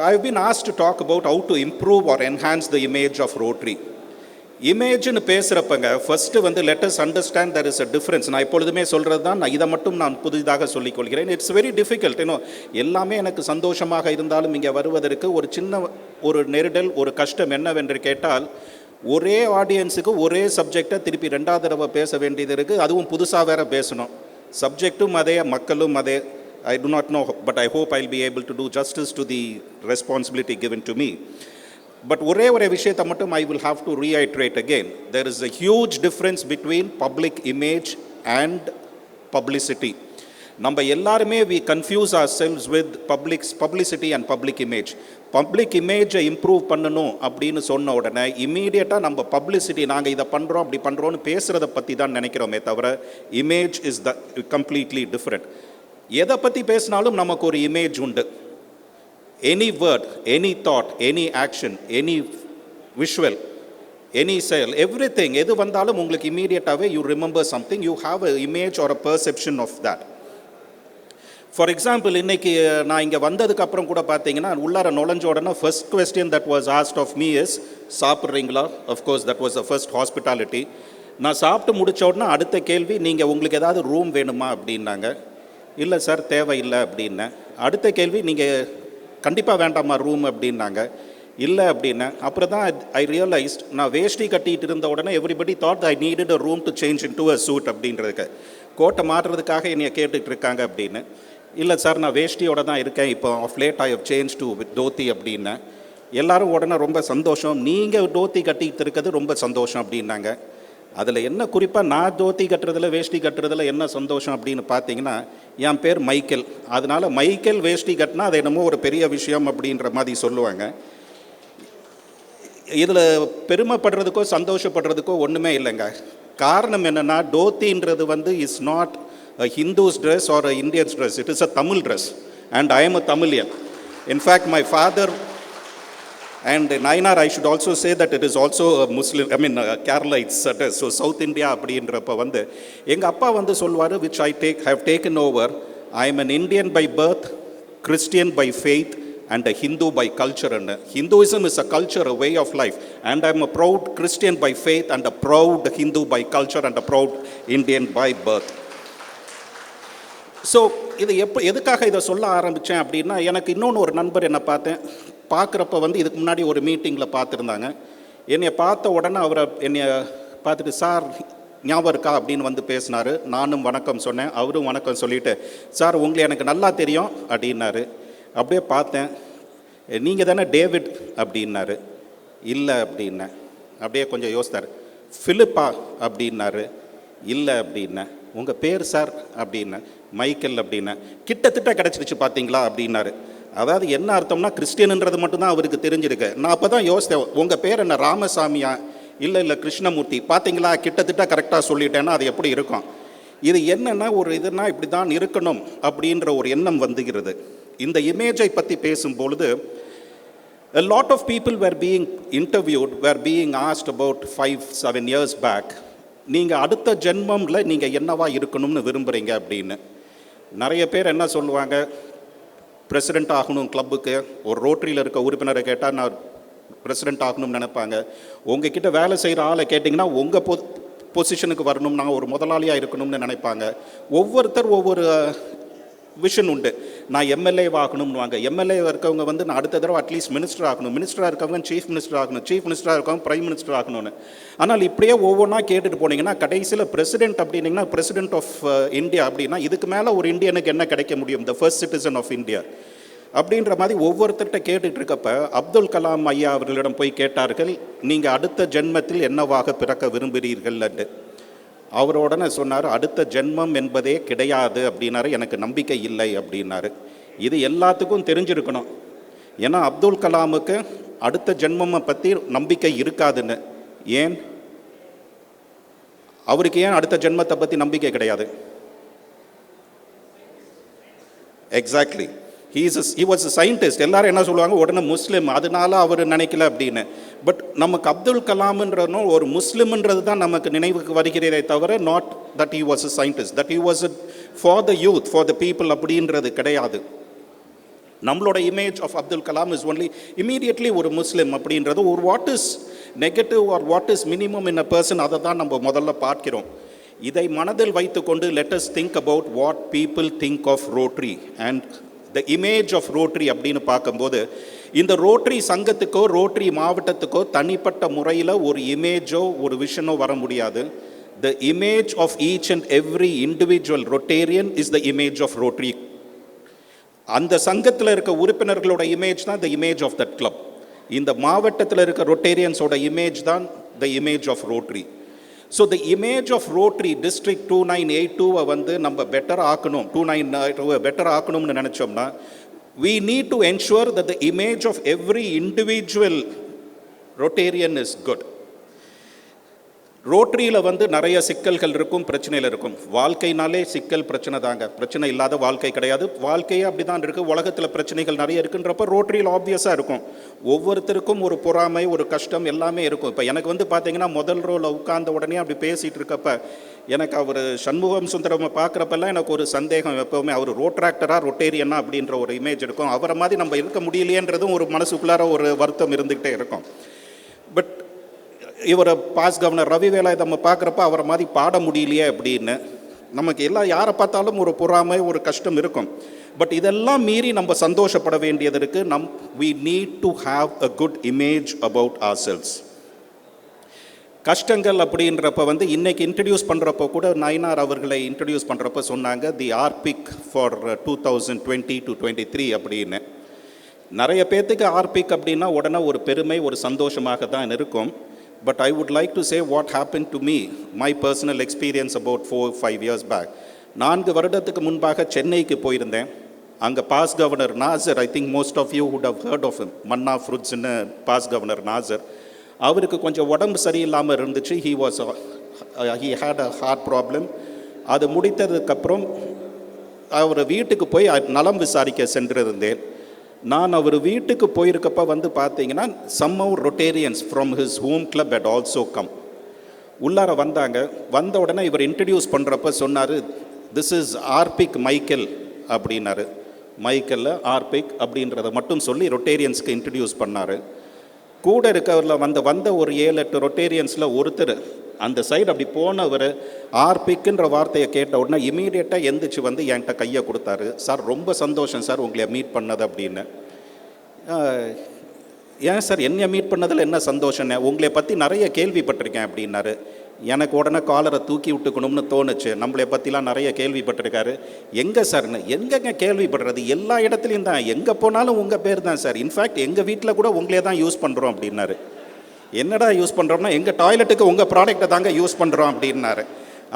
I've been asked to talk about how to improve or enhance the image of Rotary. இமேஜ்னு பேசுகிறப்பங்க first வந்து let us understand there is a difference. நான் எப்பொழுதுமே சொல்கிறது தான், நான் இதை மட்டும் நான் புதிதாக சொல்லிக்கொள்கிறேன். It's very difficult. இன்னும் எல்லாமே எனக்கு சந்தோஷமாக இருந்தாலும் இங்கே வருவதற்கு ஒரு சின்ன ஒரு நெருடல், ஒரு கஷ்டம் என்னவென்று கேட்டால், ஒரே ஆடியன்ஸுக்கு ஒரே சப்ஜெக்டை திருப்பி ரெண்டாவது தடவை பேச வேண்டியது இருக்குது. அதுவும் புதுசாக வேறு பேசணும். சப்ஜெக்டும் அதே, மக்களும் அதே. I do not know, but I hope I'll be able to do justice to the responsibility given to me. But ஒரே விஷயத்தை மட்டும் I will have to reiterate again. There is a huge difference between public image and publicity. நம்ம எல்லாருமே we confuse ourselves with publicity and public image. Public இமேஜை improve பண்ணணும் அப்படின்னு சொன்ன உடனே இமீடியட்டாக நம்ம பப்ளிசிட்டி, நாங்கள் இதை பண்ணுறோம் அப்படி பண்ணுறோன்னு பேசுகிறத பற்றி தான் நினைக்கிறோமே தவிர image is the completely different. எதை பற்றி பேசினாலும் நமக்கு ஒரு இமேஜ் உண்டு. Any word, any thought, any action, any visual, any செயல், எவ்ரி திங் எது வந்தாலும் உங்களுக்கு இமீடியட்டாகவே you remember something, you have a image or a perception of that. For example, இன்றைக்கி நான் இங்கே வந்ததுக்கப்புறம் கூட பார்த்தீங்கன்னா உள்ளார நுழைஞ்ச உடனே first question that was asked of me is, சாப்பிட்றீங்களா? Of course that was the first hospitality. நான் சாப்பிட்டு முடித்த உடனே அடுத்த கேள்வி, நீங்கள் உங்களுக்கு ஏதாவது ரூம் வேணுமா அப்படின்னாங்க. இல்லை சார், தேவையில்லை அப்படின்னேன். அடுத்த கேள்வி, நீங்கள் கண்டிப்பாக வேண்டாமா ரூம் அப்படின்னாங்க. இல்லை அப்படின்னேன். அப்புறம் தான் ஐ ரியலைஸ்ட், நான் வேஷ்டி கட்டிகிட்டு இருந்த உடனே everybody thought I needed a room to change into a suit அப்படின்றதுக்கு, கோட்டை மாற்றுறதுக்காக என்னைய கேட்டுட்டு இருக்காங்க அப்படின்னு. இல்லை சார், நான் வேஷ்டியோடு தான் இருக்கேன், இப்போ of late I have change to with dhoti அப்படின்னேன். எல்லோரும் உடனே ரொம்ப சந்தோஷம், நீங்கள் தோத்தி கட்டிகிட்டு இருக்கிறது ரொம்ப சந்தோஷம் அப்படின்னாங்க. அதில் என்ன குறிப்பாக நான் தோத்தி கட்டுறதில் வேஷ்டி கட்டுறதில் என்ன சந்தோஷம் அப்படின்னு பார்த்தீங்கன்னா, என் பேர் மைக்கேல், அதனால் மைக்கேல் வேஷ்டி கட்டினா அது என்னமோ ஒரு பெரிய விஷயம் அப்படின்ற மாதிரி சொல்லுவாங்க. இதில் பெருமைப்படுறதுக்கோ சந்தோஷப்படுறதுக்கோ ஒன்றுமே இல்லைங்க. காரணம் என்னென்னா, தோத்தின்றது வந்து is not a Hindu's dress or a Indian's dress. It is a Tamil dress and I am a Tamilian. In fact, my father and Nainar, I should also say that it is also a Muslim, I mean Keralites dress. So South India அப்படின்றப்ப வந்து எங்கள் அப்பா வந்து சொல்வார், which I have taken over, I am an Indian by birth, Christian by faith and a Hindu by culture. And Hinduism is a culture, a way of life, and I am a proud Christian by faith and a proud Hindu by culture and a proud Indian by birth. So இது எதுக்காக இதை சொல்ல ஆரம்பித்தேன் அப்படின்னா, எனக்கு இன்னொன்று ஒரு நண்பர் என்னை பார்க்குறப்ப வந்து இதுக்கு முன்னாடி ஒரு மீட்டிங்கில் பார்த்துருந்தாங்க. என்னை பார்த்த உடனே அவரை என்னை பார்த்துட்டு, சார் ஞாபகம் இருக்கா அப்படின்னு வந்து பேசினார். நானும் வணக்கம் சொன்னேன், அவரும் வணக்கம் சொல்லிவிட்டு, சார் உங்களை எனக்கு நல்லா தெரியும் அப்படின்னாரு. அப்படியே பார்த்தேன், நீங்கள் தானே டேவிட் அப்படின்னாரு. இல்லை அப்படின்னேன். அப்படியே கொஞ்சம் யோசித்தார். ஃபிலிப்பா அப்படின்னாரு. இல்லை அப்படின்னேன். உங்கள் பேர் சார் அப்படின்னேன். மைக்கேல் அப்படின்னேன். கிட்டத்தட்ட கிடச்சிருச்சு பார்த்தீங்களா அப்படின்னாரு. அதாவது என்ன அர்த்தம்னா, கிறிஸ்டியனுன்றது மட்டும்தான் அவருக்கு தெரிஞ்சிருக்கு. நான் அப்போ தான் யோசித்தேன், உங்கள் பேர் என்ன ராமசாமியா? இல்லை கிருஷ்ணமூர்த்தி. பார்த்தீங்களா, கிட்டத்தட்ட கரெக்டாக சொல்லிட்டேன்னா அது எப்படி இருக்கும்? இது என்னென்னா, ஒரு இதுனா இப்படி தான் இருக்கணும் அப்படின்ற ஒரு எண்ணம் வந்துகிறது. இந்த இமேஜை பற்றி பேசும்பொழுது a lot of people were being interviewed, were being asked about 5-7 years back, நீங்கள் அடுத்த ஜென்மமில் நீங்கள் என்னவா இருக்கணும்னு விரும்புகிறீங்க அப்படின்னு. நிறைய பேர் என்ன சொல்லுவாங்க, பிரசிடெண்ட் ஆகணும் கிளப்புக்கு. ஒரு ரோட்டரியில் இருக்க உறுப்பினரை கேட்டால் நான் பிரசிடெண்ட் ஆகணும்னு நினைப்பாங்க. உங்ககிட்ட வேலை செய்கிற ஆளை கேட்டிங்கன்னா உங்கள் பொசிஷனுக்கு வரணும்னா ஒரு முதலாளியாக இருக்கணும்னு நினைப்பாங்க. ஒவ்வொருத்தர் ஒவ்வொரு விஷன் உண்டு. நான் எம்எல்ஏ ஆகணும்னுவாங்க. எம்எல்ஏ இருக்கவங்க வந்து நான் அடுத்த தடவை அட்லீஸ்ட் மினிஸ்டர் ஆகணும், மினிஸ்டராக இருக்கவங்க சீஃப் மினிஸ்டர் ஆகணும், சீஃப் மினிஸ்டராக இருக்கவங்க பிரைம் மினிஸ்டர் ஆகணும்னு. ஆனால் இப்படியே ஒவ்வொன்றா கேட்டுட்டு போனீங்கன்னா கடைசியில் பிரசிடென்ட் அப்படின்னீங்கன்னா, பிரசிடென்ட் ஆஃப் இந்தியா அப்படின்னா இதுக்கு மேலே ஒரு இந்தியனுக்கு என்ன கிடைக்க முடியும், the first citizen of India அப்படின்ற மாதிரி ஒவ்வொருத்தர்கிட்ட கேட்டுட்டு இருக்கப்ப அப்துல் கலாம் ஐயா அவர்களிடம் போய் கேட்டார்கள், நீங்கள் அடுத்த ஜென்மத்தில் என்னவாக பிறக்க விரும்புகிறீர்கள் என்று. அவரோடனே சொன்னார், அடுத்த ஜென்மம் என்பதே கிடையாது அப்படின்னாரு. எனக்கு நம்பிக்கை இல்லை அப்படின்னாரு. இது எல்லாத்துக்கும் தெரிஞ்சிருக்கணும். ஏன்னா அப்துல் கலாமுக்கு அடுத்த ஜென்மத்தை பற்றி நம்பிக்கை இருக்காதுன்னு. ஏன் அவருக்கு ஏன் அடுத்த ஜென்மத்தை பற்றி நம்பிக்கை கிடையாது? Exactly, he was a scientist. எல்லாரும் என்ன சொல்லுவாங்க, உடனே முஸ்லீம், அதனால அவர் நினைக்கல அப்படின்னு. பட் நமக்கு அப்துல் கலாம்ன்றனோ ஒரு முஸ்லிம்ன்றது தான் நமக்கு நினைவுக்கு வருகிறதே தவிர not that he was a scientist, that he was for the youth, for the people அப்படின்றது கிடையாது. நம்மளோட image of Abdul Kalam is only immediately ஒரு முஸ்லீம் அப்படின்றது ஒரு what is negative or what is minimum in a person, அதை தான் நம்ம முதல்ல பார்க்கிறோம். இதை மனதில் வைத்துக்கொண்டு let us think about what people think of Rotary and the image of Rotary அப்படின்னு பார்க்கும்போது, இந்த ரோட்டரி சங்கத்துக்கோ ரோட்டரி மாவட்டத்துக்கோ தனிப்பட்ட முறையில் ஒரு இமேஜோ ஒரு விஷனோ வர முடியாது. The image of each and every individual Rotarian is the image of Rotary. அந்த சங்கத்தில் இருக்க உறுப்பினர்களோட இமேஜ் தான் the image of that club. இந்த மாவட்டத்தில் இருக்க ரொட்டேரியன்ஸோட இமேஜ் தான் the image of Rotary. So the image of Rotary district 2982 வந்து நம்ம பெட்டர் ஆக்கணும், 292 பெட்டர் ஆக்கணும்னு நினச்சோம்னா we need to ensure that the image of every individual Rotarian is good. ரோட்டரியில் வந்து நிறைய சிக்கல்கள் இருக்கும், பிரச்சனைகள் இருக்கும். வாழ்க்கைனாலே சிக்கல் பிரச்சனை தாங்க, பிரச்சனை இல்லாத வாழ்க்கை கிடையாது. வாழ்க்கையே அப்படி தான் இருக்குது. உலகத்தில் பிரச்சனைகள் நிறைய இருக்குன்றப்ப ரோட்டரியில் ஆப்வியஸாக இருக்கும். ஒவ்வொருத்தருக்கும் ஒரு பொறாமை, ஒரு கஷ்டம் எல்லாமே இருக்கும். இப்போ எனக்கு வந்து பார்த்தீங்கன்னா முதல் ரோவில் உட்கார்ந்த உடனே அப்படி பேசிகிட்டு இருக்கப்ப எனக்கு அவர் சண்முகம் சுந்தரமை பார்க்குறப்பெல்லாம் எனக்கு ஒரு சந்தேகம் எப்போவுமே, அவர் ரோட்ராக்டராக ரொட்டேரியனா அப்படின்ற ஒரு இமேஜ் இருக்கும். அவரை மாதிரி நம்ம இருக்க முடியலையேன்றதும் ஒரு மனசுக்குள்ளார ஒரு வருத்தம் இருந்துக்கிட்டே இருக்கும். பட் இவரை பாஸ் கவர்னர் ரவி வேலாய் நம்ம பார்க்குறப்ப அவரை மாதிரி பாட முடியலையே அப்படின்னு நமக்கு எல்லாம் யாரை பார்த்தாலும் ஒரு பொறாமை, ஒரு கஷ்டம் இருக்கும். பட் இதெல்லாம் மீறி நம்ம சந்தோஷப்பட வேண்டியது இருக்குது. we need to have a good image about ourselves. கஷ்டங்கள் அப்படின்றப்ப வந்து இன்றைக்கி இன்ட்ரடியூஸ் பண்ணுறப்போ கூட நயினார் அவர்களை இன்ட்ரடியூஸ் பண்ணுறப்ப சொன்னாங்க தி ஆர்பிக் ஃபார் 2020-23 அப்படின்னு. நிறைய பேர்த்துக்கு ஆர்பிக் அப்படின்னா உடனே ஒரு பெருமை, ஒரு சந்தோஷமாக தான் இருக்கும். But I would like to say what happened to me, my personal experience about 4-5 years back. 4 வருடத்துக்கு முன்பாக சென்னைக்கு போயிருந்தேன். அங்கே past governor Nasser, I think most of you would have heard of him, மன்னா ஃப்ரூட்ஸ்னு பாஸ் கவர்னர் நாசர். அவருக்கு கொஞ்சம் உடம்பு சரியில்லாமல் இருந்துச்சு. he had a heart problem. அது முடித்ததுக்கப்புறம் அவர் வீட்டுக்கு போய் நலம் விசாரிக்க சென்றிருந்தேன். நான் அவர் வீட்டுக்கு போயிருக்கப்போ வந்து பார்த்தீங்கன்னா some Rotarians from his home club had also come. உள்ளார வந்தாங்க. வந்த உடனே இவர் இன்ட்ரடியூஸ் பண்ணுறப்ப சொன்னார், திஸ் இஸ் ஆர்பிக் மைக்கேல் அப்படின்னாரு. மைக்கேலில் ஆர்பிக் அப்படின்றத மட்டும் சொல்லி ரொட்டேரியன்ஸ்க்கு இன்ட்ரடியூஸ் பண்ணார். கூட இருக்கவரில் வந்த ஒரு 7-8 ரொட்டேரியன்ஸில் ஒருத்தர் அந்த சைடு அப்படி போனவர் ஆர்பிக்குன்ற வார்த்தையை கேட்ட உடனே இமீடியட்டாக எந்திரிச்சு வந்து என்கிட்ட கையை கொடுத்தாரு. சார் ரொம்ப சந்தோஷம் சார் உங்களை மீட் பண்ணது அப்படின்னு. ஏன் சார் என்னை மீட் பண்ணதில் என்ன சந்தோஷம்னே, உங்களை பற்றி நிறைய கேள்விப்பட்டிருக்கேன் அப்படின்னாரு. எனக்கு உடனே காலரை தூக்கி விட்டுக்கணும்னு தோணுச்சு. நம்மளை பற்றிலாம் நிறைய கேள்விப்பட்டிருக்காரு. எங்கே சார்னு, எங்கெங்க கேள்விப்படுறது, எல்லா இடத்துலையும் தான், எங்கே போனாலும் உங்கள் பேர் தான் சார். இன்ஃபேக்ட் எங்கள் வீட்டில் கூட உங்களே தான் யூஸ் பண்ணுறோம் அப்படின்னாரு. என்னடா யூஸ் பண்ணுறோம்னா, எங்கள் டாய்லெட்டுக்கு உங்கள் ப்ராடக்டை தாங்க யூஸ் பண்ணுறோம் அப்படின்னாரு.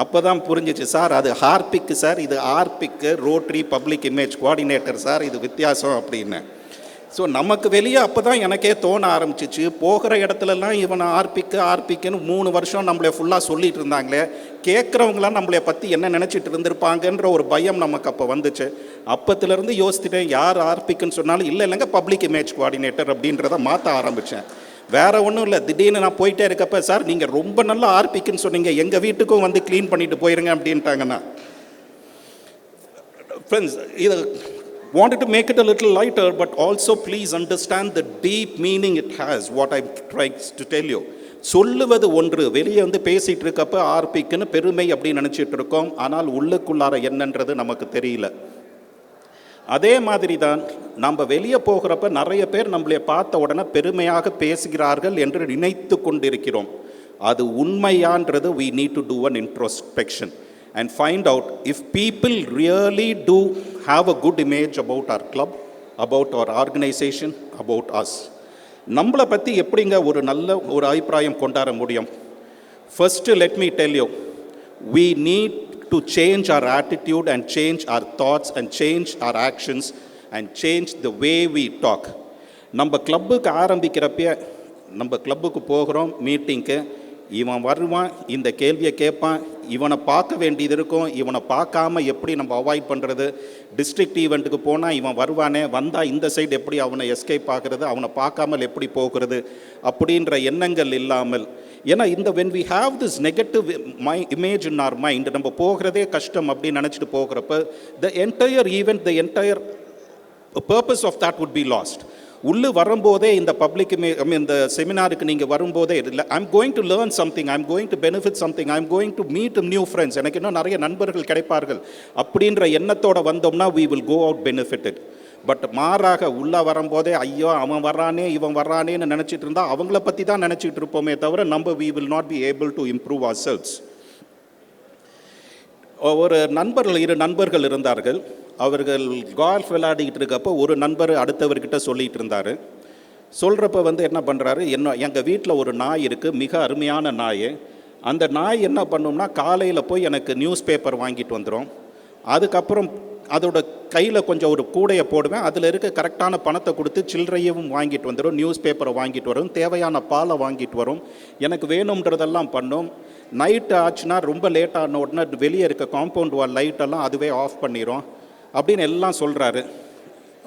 அப்போ தான் புரிஞ்சிச்சு, சார் அது ஹார்பிக்கு சார், இது RPIC Rotary public image coordinator sir, இது வித்தியாசம் அப்படின்னு. ஸோ நமக்கு வெளியே அப்போ தான் எனக்கே தோண ஆரம்பிச்சிச்சு, போகிற இடத்துலலாம் இவனை ஆர்பிக்குன்னு 3 வருஷம் நம்மளை ஃபுல்லாக சொல்லிட்டு இருந்தாங்களே, கேட்குறவங்களாம் நம்மளை பற்றி என்ன நினச்சிட்டு இருந்திருப்பாங்கன்ற ஒரு பயம் நமக்கு அப்போ வந்துச்சு. அப்போத்துலேருந்து யோசிச்சுட்டேன், யார் ஆர்பிக்குன்னு சொன்னாலும் இல்லைங்க பப்ளிக் இமேஜ் கோஆர்டினேட்டர் அப்படின்றத மாற்ற ஆரம்பித்தேன். வேறு ஒன்றும் இல்லை, திடீர்னு நான் போயிட்டே இருக்கப்ப, சார் நீங்கள் ரொம்ப நல்லா ஆர்பிக்குன்னு சொன்னீங்க, எங்கள் வீட்டுக்கும் வந்து க்ளீன் பண்ணிட்டு போயிருங்க அப்படின்ட்டாங்கண்ணா. ஃப்ரெண்ட்ஸ், இது wanted to make it a little lighter, but also please understand the deep meaning it has, what I'm trying to tell you. சொல்லுவது ஒன்று, வெளியே வந்து பேசிகிட்டு இருக்கப்ப ஆர்பிக்குன்னு பெருமை அப்படின்னு நினச்சிட்டு இருக்கோம், ஆனால் உள்ளுக்குள்ளார என்னன்றது நமக்கு தெரியல. அதே மாதிரி தான் நம்ம வெளியே போகிறப்ப நிறைய பேர் நம்மளை பார்த்த உடனே பெருமையாக பேசுகிறார்கள் என்று நினைத்து கொண்டிருக்கிறோம். அது உண்மையான்றது we need to do an introspection and find out if people really do have a good image about our club, about our organization, about us. நம்மளை பற்றி எப்படிங்க ஒரு நல்ல ஒரு அபிப்பிராயம் கொண்டாட முடியும்? First, let me tell you, we need to change our attitude and change our thoughts and change our actions and change the way we talk. நம்ம கிளப்புக்கு ஆரம்பிக்கிறப்ப, நம்ம கிளப்புக்கு போகிறோம் மீட்டிங்க்கு, இவன் வருவான், இந்த கேள்வியை கேட்பான், இவனை பார்க்க வேண்டியது இருக்கும், இவனை பார்க்காம எப்படி நம்ம அவாய்ட் பண்ணுறது, டிஸ்ட்ரிக்ட் ஈவெண்ட்டுக்கு போனால் இவன் வருவானே, வந்தால் இந்த சைடு எப்படி அவனை எஸ்கேப் ஆகிறது, அவனை பார்க்காமல் எப்படி போகிறது அப்படின்ற எண்ணங்கள் இல்லாமல், ஏன்னா இந்த when we have this negative image in our mind, நம்ம போகிறதே கஷ்டம் அப்படின்னு நினச்சிட்டு போகிறப்ப the entire event, the entire purpose of that would be lost. உள்ளு வரும்போதே இந்த பப்ளிக் இந்த செமினாருக்கு நீங்கள் வரும்போதே இல்லை, I'm going to learn something, I'm going to benefit something, I'm going to meet new friends, எனக்கு இன்னும் நிறைய நண்பர்கள் கிடைப்பார்கள் அப்படின்ற எண்ணத்தோடு வந்தோம்னா we will go out benefited. But மாறாக உள்ளே வரும்போதே ஐயோ அவன் வர்றானே இவன் வர்றானேன்னு நினச்சிட்டு இருந்தால் அவங்கள பற்றி தான் நினச்சிட்டு இருப்போமே தவிர நம்ம we will not be able to improve ourselves. ஒரு இரு நண்பர்கள் இருந்தார்கள். அவர்கள் கால்ஃப் விளையாடிக்கிட்டு இருக்கப்போ ஒரு நண்பர் அடுத்தவர்கிட்ட சொல்லிகிட்டு இருந்தார். சொல்கிறப்ப என்ன பண்ணுறாரு, எங்கள் வீட்டில் ஒரு நாய் இருக்குது, மிக அருமையான நாய். அந்த நாய் என்ன பண்ணும்னா காலையில் போய் எனக்கு நியூஸ் பேப்பர் வாங்கிட்டு வந்துடும். அதுக்கப்புறம் அதோட கையில் கொஞ்சம் ஒரு கூடையை போடுவேன், அதில் இருக்க கரெக்டான பணத்தை கொடுத்து சில்லறையும் வாங்கிட்டு வந்துடும், நியூஸ் பேப்பரை வாங்கிட்டு வரும், தேவையான பாலை வாங்கிட்டு வரும், எனக்கு வேணுன்றதெல்லாம் பண்ணும். நைட்டு ஆச்சுன்னா ரொம்ப லேட்டான உடனே வெளியே இருக்க காம்பவுண்ட் வால் லைட்டெல்லாம் அதுவே ஆஃப் பண்ணிடும் அப்படின்னு எல்லாம் சொல்கிறாரு.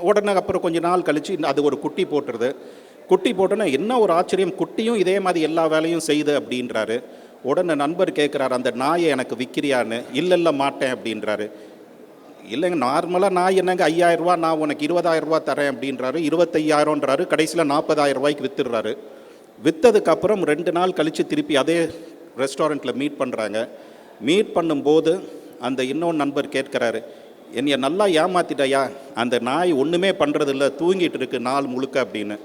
உடனே அப்புறம் கொஞ்ச நாள் கழித்து அது ஒரு குட்டி போட்டுருது. குட்டி போட்டோன்னா என்ன ஒரு ஆச்சரியம், குட்டியும் இதே மாதிரி எல்லா வேலையும் செய்யுது அப்படின்றாரு. உடனே நண்பர் கேட்குறாரு, அந்த நாயை எனக்கு விற்கிறியான்னு. இல்லை மாட்டேன் அப்படின்றாரு. இல்லைங்க, நார்மலாக நாய் என்னங்க 5000 ரூபா, நான் உனக்கு 20,000 ரூபா தரேன் அப்படின்றாரு. 25,000ன்றாரு. கடைசியில் 40,000 ரூபாய்க்கு விற்றுடுறாரு. விற்றதுக்கப்புறம் 2 நாள் கழித்து திருப்பி அதே ரெஸ்டாரண்ட்டில் மீட் பண்ணுறாங்க. மீட் பண்ணும்போது அந்த இன்னொன்று நண்பர் கேட்குறாரு, என்னைய நல்லா ஏமாத்திட்டாயா, அந்த நாய் ஒன்றுமே பண்ணுறதில்ல, தூங்கிட்டு இருக்கு நாள் முழுக்க அப்படின்னு.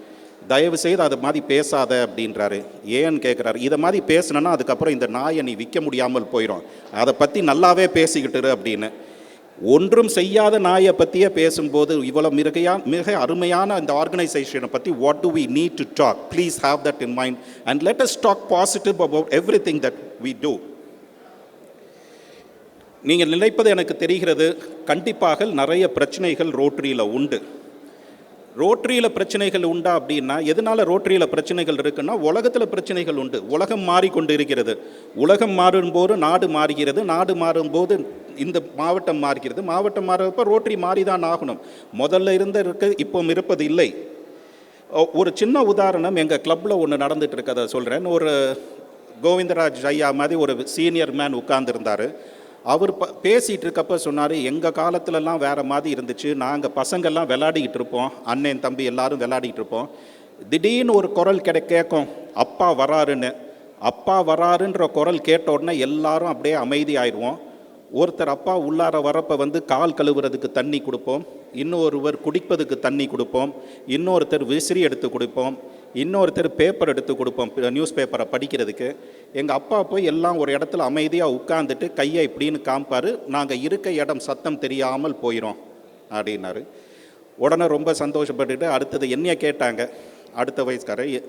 தயவு செய்து அதை மாதிரி பேசாத அப்படின்றாரு. ஏன்னு கேட்குறாரு. இதை மாதிரி பேசுனேன்னா அதுக்கப்புறம் இந்த நாயை நீ விற்க முடியாமல் போயிடும், அதை பற்றி நல்லாவே பேசிக்கிட்டுரு அப்படின்னு. ஒன்றும் செய்யாத நாயை பற்றியே பேசும்போது இவ்வளோ மிக அருமையான இந்த ஆர்கனைசேஷனை பற்றி what do we need to talk? Please have that in mind and let us talk positive about everything that we do. நீங்கள் நினைப்பது எனக்கு தெரிகிறது, கண்டிப்பாக நிறைய பிரச்சனைகள் ரோட்டரியில் உண்டு. ரோட்டரியில் பிரச்சனைகள் உண்டா அப்படின்னா, எதனால் ரோட்டரியில் பிரச்சனைகள் இருக்குன்னா, உலகத்தில் பிரச்சனைகள் உண்டு. உலகம் மாறிக்கொண்டு இருக்கிறது. உலகம் மாறும்போது நாடு மாறுகிறது, நாடு மாறும்போது இந்த மாவட்டம் மாறுகிறது, மாவட்டம் மாறுறப்போ ரோட்டரி மாறி தான் ஆகணும். முதல்ல இப்போ இருப்பது இல்லை. ஒரு சின்ன உதாரணம், எங்கள் கிளப்பில் ஒன்று நடந்துட்டு இருக்கதை சொல்கிறேன். ஒரு கோவிந்தராஜ் ஐயா மாதிரி ஒரு சீனியர் மேன் உட்கார்ந்துருந்தார். அவர் பேசிகிட்டு இருக்கப்போ சொன்னார், எங்கள் காலத்துலலாம் வேறு மாதிரி இருந்துச்சு, நாங்கள் பசங்கள்லாம் விளையாடிக்கிட்டு இருப்போம், அண்ணன் தம்பி எல்லோரும் விளையாடிக்கிட்டு இருப்போம். திடீர்னு ஒரு குரல் கேட்கும், அப்பா வராருன்னு. அப்பா வராருன்ற குரல் கேட்ட உடனே எல்லாரும் அப்படியே அமைதியாயிடுவோம். ஒருத்தர் அப்பா உள்ளார வரப்போ கால் கழுவுறதுக்கு தண்ணி கொடுப்போம், இன்னொருவர் குடிப்பதுக்கு தண்ணி கொடுப்போம், இன்னொருத்தர் விசிறி எடுத்து கொடுப்போம், இன்னொருத்தர் பேப்பர் எடுத்து கொடுப்போம், நியூஸ் பேப்பரை படிக்கிறதுக்கு. எங்கள் அப்பா போய் எல்லாம் ஒரு இடத்துல அமைதியாக உட்காந்துட்டு கையை இப்படின்னு காமிப்பார், நாங்கள் இருக்க இடம் சத்தம் தெரியாமல் போயிடும் அப்படின்னாரு. உடனே ரொம்ப சந்தோஷப்பட்டுட்டு அடுத்தது என்னைய கேட்டாங்க, அடுத்த வயசுக்காரர்,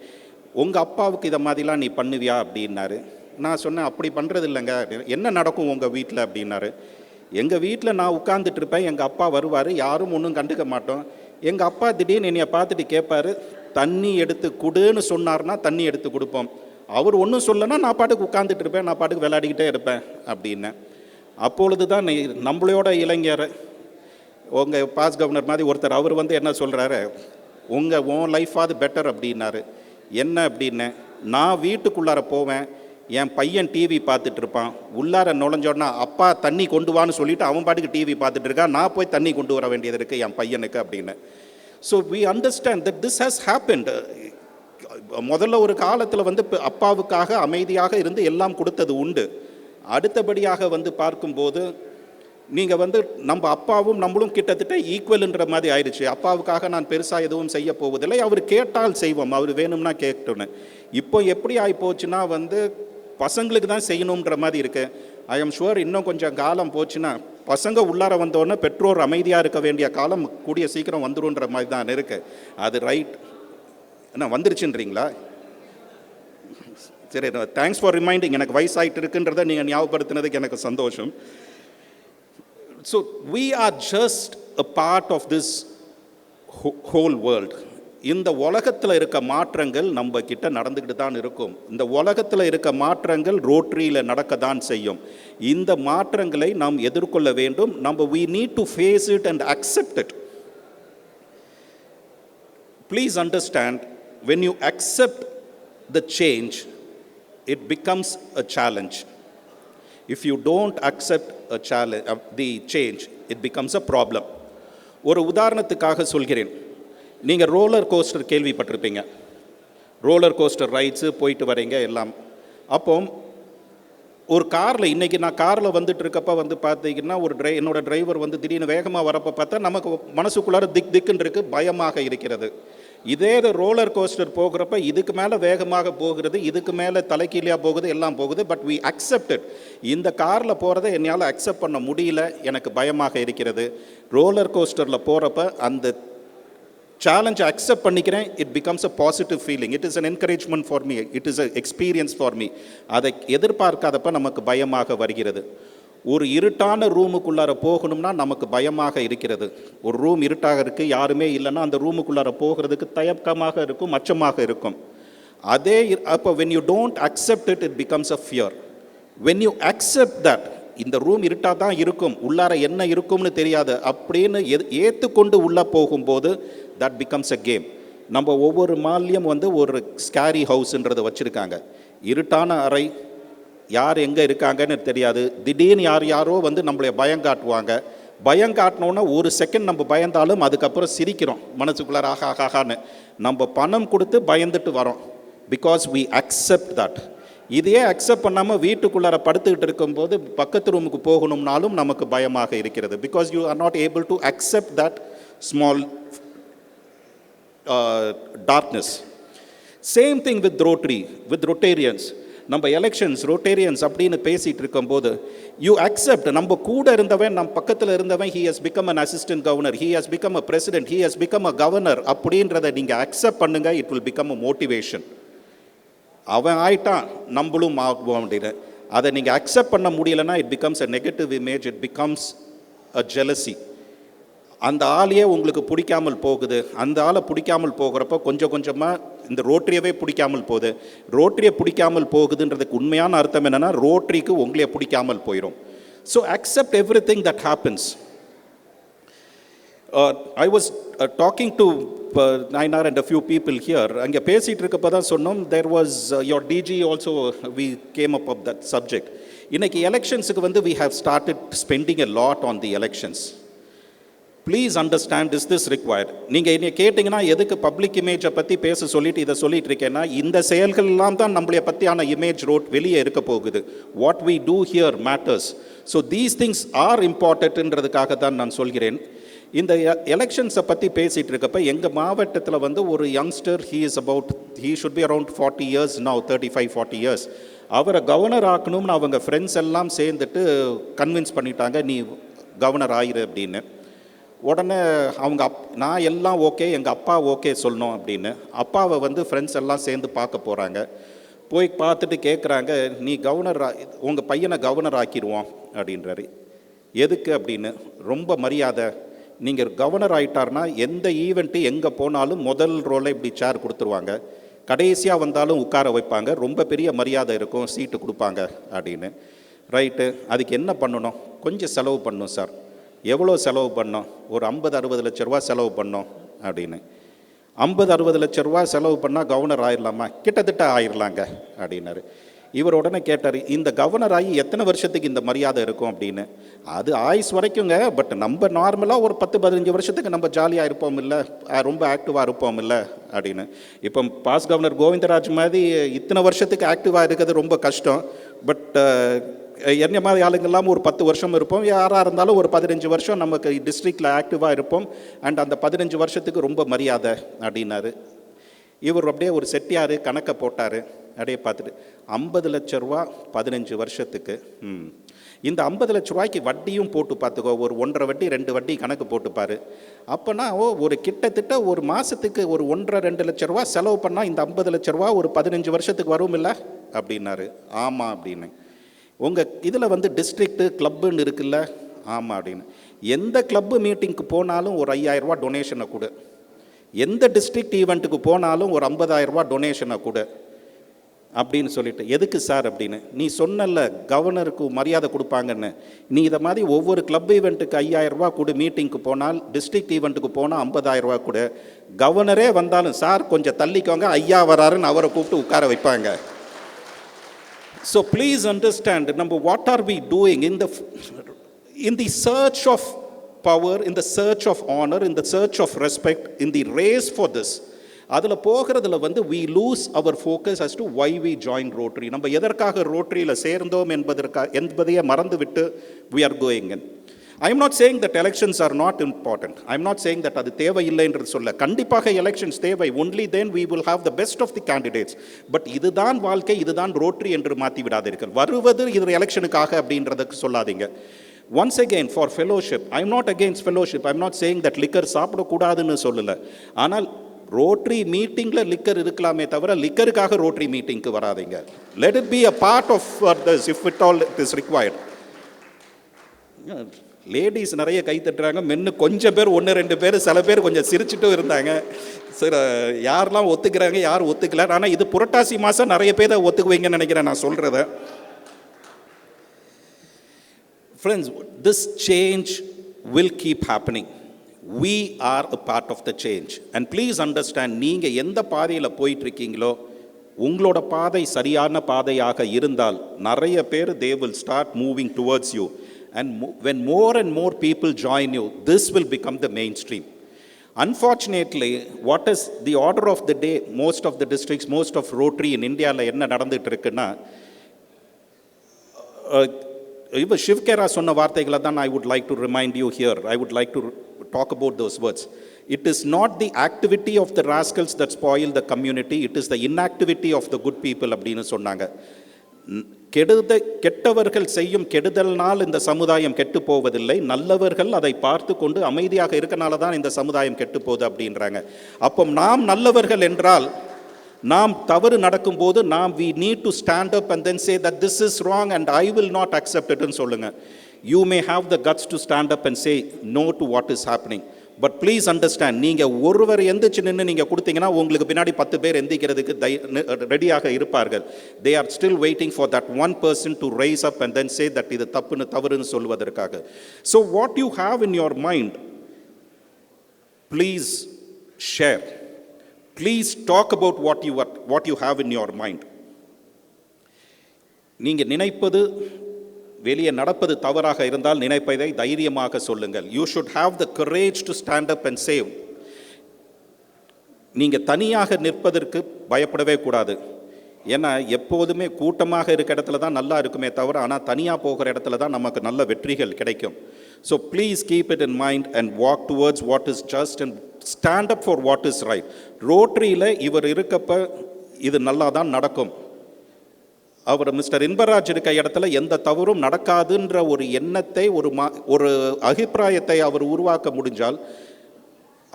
உங்கள் அப்பாவுக்கு இதை மாதிரிலாம் நீ பண்ணுவியா அப்படின்னாரு. நான் சொன்னேன், அப்படி பண்ணுறது இல்லைங்க, என்ன நடக்கும் உங்கள் வீட்டில் அப்படின்னாரு. எங்கள் வீட்டில் நான் உட்காந்துட்டு இருப்பேன், எங்கள் அப்பா வருவார், யாரும் ஒன்றும் கண்டுக்க மாட்டோம். எங்கள் அப்பா திடீர்னு என்னைய பார்த்துட்டு கேட்பார், தண்ணி எடுத்து கொடுன்னு சொன்னார்னா தண்ணி எடுத்து கொடுப்போம், அவர் ஒன்றும் சொல்லனா நான் பாட்டுக்கு உட்காந்துட்டு இருப்பேன், நான் பாட்டுக்கு விளையாடிக்கிட்டே இருப்பேன் அப்படின்னு. அப்பொழுது தான் நம்மளோட இளைஞர் உங்கள் பாஸ் கவர்னர் மாதிரி ஒருத்தர் அவர் என்ன சொல்கிறாரு, உன் லைஃபாவது பெட்டர் அப்படின்னாரு. என்ன அப்படின்னு, நான் வீட்டுக்குள்ளார போவேன், என் பையன் டிவி பார்த்துட்டு இருப்பான், உள்ளார நுழைஞ்சோன்னா அப்பா தண்ணி கொண்டு வான்னு சொல்லிவிட்டு அவன் பாட்டுக்கு டிவி பார்த்துட்டு இருக்கான், நான் போய் தண்ணி கொண்டு வர வேண்டியது இருக்குது என் பையனுக்கு அப்படின்னு. So we understand that this has happened. முதல்ல ஒரு காலத்தில் அப்பாவுக்காக அமைதியாக இருந்து எல்லாம் கொடுத்தது உண்டு. அடுத்தபடியாக பார்க்கும்போது நீங்கள் நம்ம அப்பாவும் நம்மளும் கிட்டத்தட்ட ஈக்குவல்ன்ற மாதிரி ஆயிடுச்சு. அப்பாவுக்காக நான் பெருசாக எதுவும் செய்ய போவதில்லை, அவர் கேட்டால் செய்வோம், அவர் வேணும்னா கேட்டோன்னு. இப்போ எப்படி ஆகிப்போச்சுன்னா பசங்களுக்கு தான் செய்யணுன்ற மாதிரி இருக்குது. ஐ எம் ஷுவர் இன்னும் கொஞ்சம் காலம் போச்சுன்னா பசங்க உள்ளார வந்தோடனே பெற்றோர் அமைதியாக இருக்க வேண்டிய காலம் கூடிய சீக்கிரம் வந்துருன்ற மாதிரி தான் இருக்குது. அது ரைட் என்ன வந்துருச்சுன்றீங்களா? சரி, தேங்க்ஸ் ஃபார் ரிமைண்டிங். எனக்கு வயசாகிட்டு இருக்குன்றதை நீங்கள் ஞாபகப்படுத்தினதுக்கு எனக்கு சந்தோஷம். So we are just a part of this whole world. இந்த உலகத்தில் இருக்க மாற்றங்கள் நம்ம கிட்ட நடந்துக்கிட்டு தான் இருக்கும். இந்த உலகத்தில் இருக்க மாற்றங்கள் ரோட்டரியில் நடக்க தான் செய்யும். இந்த மாற்றங்களை நாம் எதிர்கொள்ள வேண்டும். நம்ம we need to face it and accept it. Please understand, when you accept the change, it becomes a challenge. If you don't accept the change, it becomes a problem. ஒரு உதாரணத்துக்காக சொல்கிறேன். நீங்கள் ரோலர் கோஸ்டர் கேள்விப்பட்டிருப்பீங்க. Roller coaster rights போயிட்டு வரீங்க எல்லாம். அப்போ ஒரு காரில், இன்றைக்கி நான் காரில் வந்துட்டு இருக்கப்போ வந்து பார்த்தீங்கன்னா என்னோட டிரைவர் வந்து திடீர்னு வேகமாக வரப்போ பார்த்தா நமக்கு மனசுக்குள்ளார திக்குன்னு இருக்குது, பயமாக இருக்கிறது. இதே ரோலர் கோஸ்டர் போகிறப்ப இதுக்கு மேலே வேகமாக போகிறது, இதுக்கு மேலே தலைக்கீழியாக போகுது, எல்லாம் போகுது. But we accepted. இந்த காரில் போகிறத என்னால் அக்செப்ட் பண்ண முடியல, எனக்கு பயமாக இருக்கிறது. ரோலர் கோஸ்டரில் போகிறப்ப அந்த சேலஞ்சை அக்செப்ட் பண்ணிக்கிறேன். It becomes a positive feeling. It is an encouragement for me. It is a experience for me. அதை எதிர்பார்க்காதப்ப நமக்கு பயமாக வருகிறது. ஒரு இருட்டான ரூமுக்குள்ளார போகணும்னா நமக்கு பயமாக இருக்கிறது. ஒரு ரூம் இருட்டாக இருக்குது, யாருமே இல்லைன்னா அந்த ரூமுக்குள்ளார போகிறதுக்கு தயக்கமாக இருக்கும், அச்சமாக இருக்கும். அதே அப்போ when you don't accept it, it becomes a fear. When you accept that, இந்த ரூம் இருட்டாக தான் இருக்கும், உள்ளார என்ன இருக்கும்னு தெரியாது அப்படின்னு ஏற்றுக்கொண்டு உள்ளே போகும்போது that becomes a game. நம்ம ஒவ்வொரு மால்லையும் வந்து ஒரு ஸ்கேரி ஹவுஸ்ன்றதை வச்சுருக்காங்க. இருட்டான அறை, யார் எங்கே இருக்காங்கன்னு தெரியாது. திடீர்னு யாரோ வந்து நம்மளை பயங்காட்டுவாங்க. பயங்காட்டினோன்னா ஒரு செகண்ட் நம்ம பயந்தாலும் அதுக்கப்புறம் சிரிக்கிறோம் மனசுக்குள்ளார, ஆகாகான்னு. நம்ம பணம் கொடுத்து பயந்துட்டு வரோம். Because we accept that. இதையே அக்செப்ட் பண்ணாமல் வீட்டுக்குள்ளார படுத்துக்கிட்டு இருக்கும்போது பக்கத்து ரூமுக்கு போகணும்னாலும் நமக்கு பயமாக இருக்கிறது. Because you are not able to accept that small darkness. Same thing with Rotary, with Rotarians. நம்ம எலெக்ஷன்ஸ் ரொட்டேரியன்ஸ் அப்படின்னு பேசிகிட்டு இருக்கும்போது யூ அக்செப்ட், நம்ம கூட இருந்தவன், நம்ம பக்கத்தில் இருந்தவன், he has become an assistant governor, he has become a president, he has become a governor அப்படின்றத நீங்கள் அக்செப்ட் பண்ணுங்க. It will become a motivation. அவன் ஆயிட்டான், நம்மளும் ஆகுவோம் அப்படின்னு. அதை நீங்கள் அக்செப்ட் பண்ண முடியலன்னா it becomes a negative image, it becomes a jealousy. அந்த ஆளையே உங்களுக்கு பிடிக்காமல் போகுது. அந்த ஆளை பிடிக்காமல் போகிறப்போ கொஞ்சம் கொஞ்சமாக இந்த ரோட்டரியவே பிடிக்காமல் போகுது. ரோட்டரியை பிடிக்காமல் போகுதுன்றதுக்கு உண்மையான அர்த்தம் என்னென்னா ரோட்டரிக்கு உங்களையே பிடிக்காமல் போயிடும். So accept every thing that happens. I was talking to Nainar and a few people here. அங்கே பேசிகிட்டு இருக்கப்போ தான் சொன்னோம், there was your DG also, we came up of that subject. இன்னைக்கு எலெக்ஷன்ஸுக்கு வந்து we have started spending a lot on the elections. Please understand, is this required? நீங்கள் என்னை கேட்டிங்கன்னா எதுக்கு பப்ளிக் இமேஜை பற்றி பேச சொல்லிட்டு இதை சொல்லிட்டு இருக்கேன்னா, இந்த செயல்கள்லாம் தான் நம்மளைய பற்றியான இமேஜ் வெளியே இருக்க போகுது. What we do here matters. So these things are இம்பார்ட்டன்ட்ன்றதுக்காக தான் நான் சொல்கிறேன். இந்த எலெக்ஷன்ஸை பற்றி பேசிகிட்டு இருக்கப்போ எங்கள் மாவட்டத்தில் வந்து ஒரு youngster, he should be around 40 years now, 35-40 years. அவரை கவர்னர் ஆக்கணும்னு அவங்க ஃப்ரெண்ட்ஸ் எல்லாம் சேர்ந்துட்டு கன்வின்ஸ் பண்ணிட்டாங்க, நீ கவர்னர் ஆயிரு அப்படின்னு. உடனே அவங்க நான் எல்லாம் ஓகே, எங்கள் அப்பா ஓகே சொல்லணும் அப்படின்னு. அப்பாவை வந்து ஃப்ரெண்ட்ஸ் எல்லாம் சேர்ந்து பார்க்க போகிறாங்க. போய் பார்த்துட்டு கேட்குறாங்க, நீ கவர்னர், உங்கள் பையனை கவர்னர் ஆக்கிடுவோம் அப்படின்றாரு. எதுக்கு அப்படின்னு. ரொம்ப மரியாதை, நீங்கள் கவர்னர் ஆகிட்டார்னா எந்த ஈவெண்ட்டு எங்கே போனாலும் முதல் ரோலை இப்படி சேர் கொடுத்துருவாங்க, கடைசியாக வந்தாலும் உட்கார வைப்பாங்க, ரொம்ப பெரிய மரியாதை இருக்கும், சீட்டு கொடுப்பாங்க அப்படின்னு. ரைட்டு, அதுக்கு என்ன பண்ணணும்? கொஞ்சம் செலவு பண்ணணும் சார். எவ்வளோ செலவு பண்ணோம்? ஒரு 50-60 லட்ச ரூபா செலவு பண்ணோம் அப்படின்னு. 50-60 லட்ச ரூபா செலவு பண்ணால் கவர்னர் ஆயிடலாமா? கிட்டத்தட்ட ஆயிடலாங்க அப்படின்னாரு. இவர் உடனே கேட்டார், இந்த கவர்னர் ஆகி எத்தனை வருஷத்துக்கு இந்த மரியாதை இருக்கும் அப்படின்னு. அது ஆயுஸ் வரைக்குங்க, பட் நம்ம நார்மலாக ஒரு 10-15 வருஷத்துக்கு நம்ம ஜாலியாக இருப்போம் இல்லை, ரொம்ப ஆக்டிவாக இருப்போம் இல்லை அப்படின்னு. இப்போ பாஸ் கவர்னர் கோவிந்தராஜ் மாதிரி இத்தனை வருஷத்துக்கு ஆக்டிவாக இருக்கிறது ரொம்ப கஷ்டம். பட் என்ன மாதிரி ஆளுங்கெல்லாம் ஒரு 10 வருஷம் இருப்போம், யாராக இருந்தாலும் ஒரு 15 வருஷம் நமக்கு டிஸ்ட்ரிக்டில் ஆக்டிவாக இருப்போம். அண்ட் அந்த 15 வருஷத்துக்கு ரொம்ப மரியாதை அப்படின்னாரு. இவர் அப்படியே ஒரு செட்டியார் கணக்கை போட்டார். அப்படியே பார்த்துட்டு 50 லட்ச ரூபா 15 வருஷத்துக்கு, இந்த 50 லட்ச ரூபாய்க்கு வட்டியும் போட்டு பார்த்துக்கோ, ஒரு 1.5 வட்டி 2 வட்டி கணக்கு போட்டுப்பார். அப்போனா ஒரு கிட்டத்தட்ட ஒரு மாதத்துக்கு ஒரு 1.5-2 லட்ச ரூபா செலவு பண்ணால் இந்த 50 லட்ச ரூபா ஒரு 15 வருஷத்துக்கு வரும் இல்லை அப்படின்னாரு. ஆமாம் அப்படின்னு. உங்கள் இதில் வந்து டிஸ்ட்ரிக்ட்டு கிளப்புன்னு இருக்குல்ல? ஆமாம் அப்படின்னு. எந்த கிளப்பு மீட்டிங்க்கு போனாலும் ஒரு 5,000 ரூபா டொனேஷனை கொடு, எந்த டிஸ்ட்ரிக்ட் ஈவெண்ட்டுக்கு போனாலும் ஒரு 50,000 ரூபா டொனேஷனை கொடு அப்படின்னு சொல்லிட்டு. எதுக்கு சார் அப்படின்னு. நீ சொன்னல கவர்னருக்கு மரியாதை கொடுப்பாங்கன்னு, நீ இதை மாதிரி ஒவ்வொரு கிளப் ஈவெண்ட்டுக்கு 5,000 ரூபா கொடு, மீட்டிங்க்கு போனால் டிஸ்ட்ரிக்ட் ஈவெண்ட்டுக்கு போனால் 50,000 ரூபா கொடு. கவர்னரே வந்தாலும் சார் கொஞ்சம் தள்ளிக்கோங்க, ஐயா வராருன்னு அவரை கூப்பிட்டு உட்கார வைப்பாங்க. So please understand, number what are we doing in the search of power, in the search of honor, in the search of respect, in the race for this, அதில் போகிறதுல வந்து we lose our focus as to why we joined Rotary. நம்ம எதற்காக ரோட்டரியில் சேர்ந்தோம் என்பதையே மறந்துவிட்டு we are going in. I am not saying that elections are not important. I am not saying that அது தேவையில்லை என்று சொல்ல. கண்டிப்பாக எலெக்ஷன்ஸ் தேவை. Only then we will have the best of the candidates. But இதுதான் வாழ்க்கை, இதுதான் ரோட்டரி என்று மாற்றி விடாதீர்கள். வருவது இது எலெக்ஷனுக்காக அப்படின்றதுக்கு சொல்லாதீங்க. Once again, for fellowship, I am not against fellowship. I am not saying that liquor சாப்பிடக்கூடாதுன்னு சொல்லலை. ஆனால் ரோட்டரி மீட்டிங்கில் லிக்கர் இருக்கலாமே தவிர லிக்கருக்காக ரோட்டரி மீட்டிங்க்கு வராதிங்க. Let it be a part of this if it all it is required. Ladies நிறைய கை தட்டுறாங்க, மென்னு கொஞ்சம் பேர், 1-2 பேர், சில பேர் கொஞ்சம் சிரிச்சுட்டும் இருந்தாங்க. சரி, யாரெல்லாம் ஒத்துக்கிறாங்க யார் ஒத்துக்கல. ஆனால் இது புரட்டாசி மாதம் நிறைய பேர் ஒத்துக்குவீங்கன்னு நினைக்கிறேன் நான் சொல்கிறத. Friends, this change will keep happening. We are a part of the change. And please understand, நீங்கள் எந்த பாதையில் போயிட்டுருக்கீங்களோ உங்களோட பாதை சரியான பாதையாக இருந்தால் நிறைய பேர் they will start moving towards you. And when more and more people join you, this will become the mainstream. Unfortunately, what is the order of the day? Most of the districts, most of Rotary in India என்ன நடந்துட்டு இருக்குன்னா, இப்போ சிவ்கேரா சொன்ன வார்த்தைகளை தான் I would like to remind you here. I would like to talk about those words. It is not the activity of the rascals that spoil the community. It is the inactivity of the good people அப்படின்னு சொன்னாங்க. கெட்டவர்கள் செய்யும் கெடுதல்னால் இந்த சமுதாயம் கெட்டு போவதில்லை, நல்லவர்கள் அதை பார்த்து கொண்டு அமைதியாக இருக்கனால தான் இந்த சமுதாயம் கெட்டு போகுது அப்படின்றாங்க. அப்போ நாம் நல்லவர்கள் என்றால், நாம் தவறு நடக்கும்போது நாம் we need to stand up and then say that this is wrong and I will not accept it ன்னு சொல்லுங்க. You may have the guts to stand up and say no to what is happening. But please understand, நீங்கள் ஒருவர் எந்திரிச்சு நின்று நீங்கள் கொடுத்தீங்கன்னா உங்களுக்கு பின்னாடி 10 பேர் எந்திக்கிறதுக்கு ரெடியாக இருப்பார்கள். They are still waiting for that one person to raise up and then say that இது தவறுன்னு சொல்வதற்காக. So what you have in your mind, please share. Please talk about what you have in your mind. நீங்கள் நினைப்பது வெளியே நடப்பது தவறாக இருந்தால் நினைப்பதை தைரியமாக சொல்லுங்கள். You should have the courage to stand up and say. நீங்கள் தனியாக நிற்பதற்கு பயப்படவே கூடாது. ஏன்னா எப்போதுமே கூட்டமாக இருக்க இடத்துல தான் நல்லா இருக்குமே தவிர, ஆனால் தனியாக போகிற இடத்துல தான் நமக்கு நல்ல வெற்றிகள் கிடைக்கும். So please keep it in mind and walk towards what is just and stand up for what is right. ரோட்டரியில் இவர் இருக்கப்ப இது நல்லா தான் நடக்கும். அவர் மிஸ்டர் இன்பராஜ் இருக்க இடத்துல எந்த தவறும் நடக்காதுன்ற ஒரு எண்ணத்தை, ஒரு அபிப்பிராயத்தை அவர் உருவாக்க முடிஞ்சால்,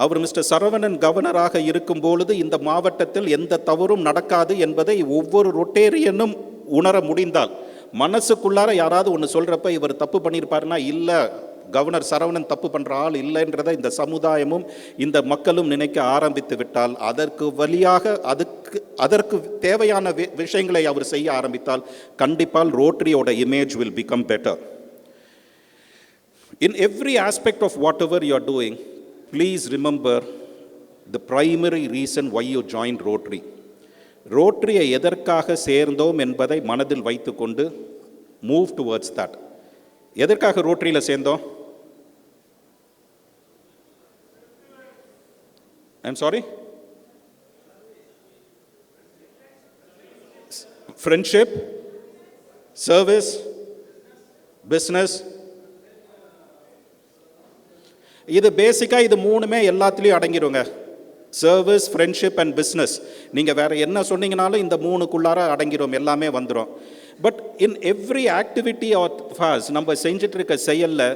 அவர் மிஸ்டர் சரவணன் கவர்னராக இருக்கும் பொழுது இந்த மாவட்டத்தில் எந்த தவறும் நடக்காது என்பதை ஒவ்வொரு ரொட்டேரியனும் உணர முடிந்தால், மனசுக்குள்ளார யாராவது ஒன்று சொல்கிறப்ப இவர் தப்பு பண்ணியிருப்பாருன்னா, இல்லை கவர்னர் சரவணன் தப்பு பண்ணுற ஆள் இல்லைன்றதை இந்த சமுதாயமும் இந்த மக்களும் நினைக்க ஆரம்பித்து விட்டால், அதற்கு வழியாக அதற்கு தேவையான விஷயங்களை அவர் செய்ய ஆரம்பித்தால் கண்டிப்பால் ரோட்டரியோட image will become better. In every aspect of whatever you are doing, please remember the primary reason why you joined Rotary. ரோட்டரியை எதற்காக சேர்ந்தோம் என்பதை மனதில் வைத்துக்கொண்டு move towards that. எதற்காக ரோட்டரியில் சேர்ந்தோம்? I'm sorry? Friendship, service, business. இது பேசிக்காக இது மூணுமே எல்லாத்துலேயும் அடங்கிடுங்க. Service, friendship and business. நீங்கள் வேறு என்ன சொன்னீங்கனாலும் இந்த மூணுக்குள்ளார அடங்கிடும், எல்லாமே வந்துடும். But in every activity of ours நம்ம செஞ்சிட்டு இருக்க செயலில்